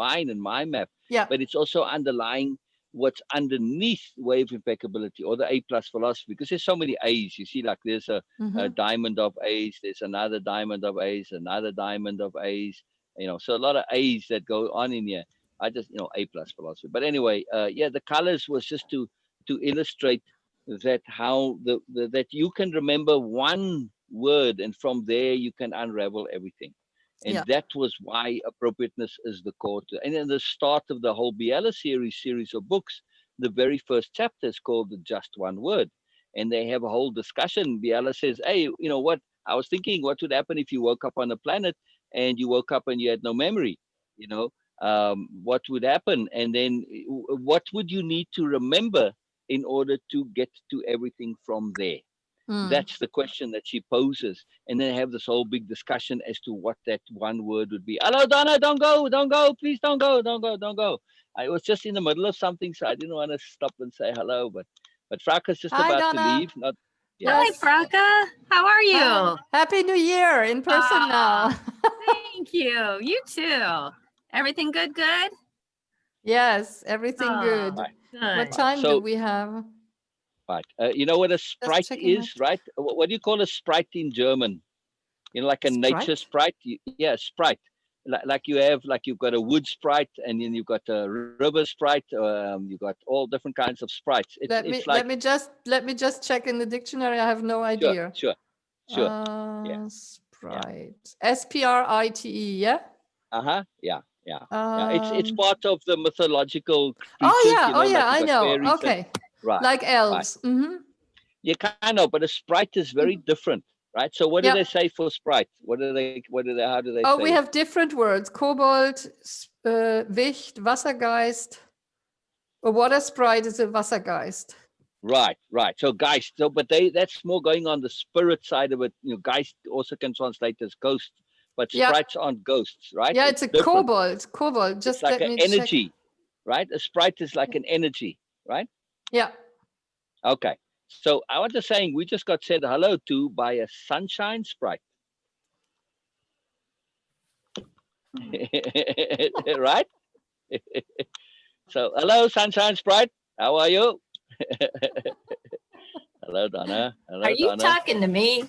mine and my map, yeah, but it's also underlying what's underneath wave impeccability or the A plus philosophy, because there's so many A's. You see, like there's a mm-hmm. diamond of A's, there's another diamond of A's, another diamond of A's. So a lot of A's that go on in here. I just A plus philosophy. But anyway, yeah, the colors was just to illustrate that how that you can remember one word and from there you can unravel everything. And Yeah, that was why appropriateness is the core to, and in the start of the whole Biela series of books, the very first chapter is called the just one word, and they have a whole discussion. Biela says, hey, what I was thinking, what would happen if you woke up on a planet and you woke up and you had no memory, you know what would happen, and then what would you need to remember in order to get to everything from there. That's the question that she poses, and then have this whole big discussion as to what that one word would be. Hello, Donna, don't go, please don't go. I was just in the middle of something, so I didn't want to stop and say hello. But Frauke's just Hi, about to Donna. leave. Not Hi, Yes. Frauke. How are you? Hi. Happy New Year in person now. Thank you. You too. Everything good? Good. Yes, everything good. Right. What Good. time do So, we have? right. You know what a sprite checking my is, right? What do you call a sprite in German? You know, like a nature Sprite? sprite. Yeah, sprite. Like you've got a wood sprite, and then you've got a river sprite. You've got all different kinds of sprites. Let me just check in the dictionary. I have no idea. Sure. Yeah. Sprite. Sprite, yeah? Yeah. It's part of the mythological creatures. Oh like yeah, I you've got know. fairies Okay. right. Like elves. Right. Mm-hmm. Yeah, kind of, but a sprite is very different, right? So what do they say for sprite? How do they Oh, say we it? have different words. Kobold, Wicht, Wassergeist. A water sprite is a Wassergeist. Right. So Geist. So, but that's more going on the spirit side of it. Geist also can translate as ghost, but sprites aren't ghosts, right? Yeah, it's a different. Kobold. Just it's like let an me energy, check. right? A sprite is like an energy, right? Yeah. Okay. So I was just saying, we just got said hello to by a sunshine sprite. Right? So hello, sunshine sprite. How are you? Hello, Donna. Hello, Are you Donna. talking to me?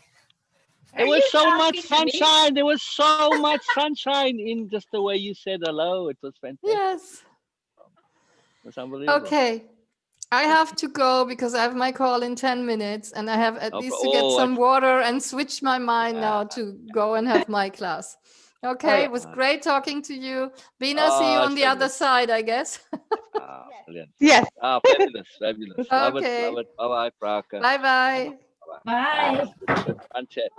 There was so much sunshine. There was so much sunshine in just the way you said hello. It was fantastic. Yes. It was unbelievable. Okay. I have to go because I have my call in 10 minutes and I have at least to get some water and switch my mind now to go and have my class. Okay, it was great talking to you. Beena, see you on the other side, I guess. Brilliant. Yes. Fabulous. Love Okay. it. Bye-bye, Frauke. Bye-bye. Bye. Fun chat.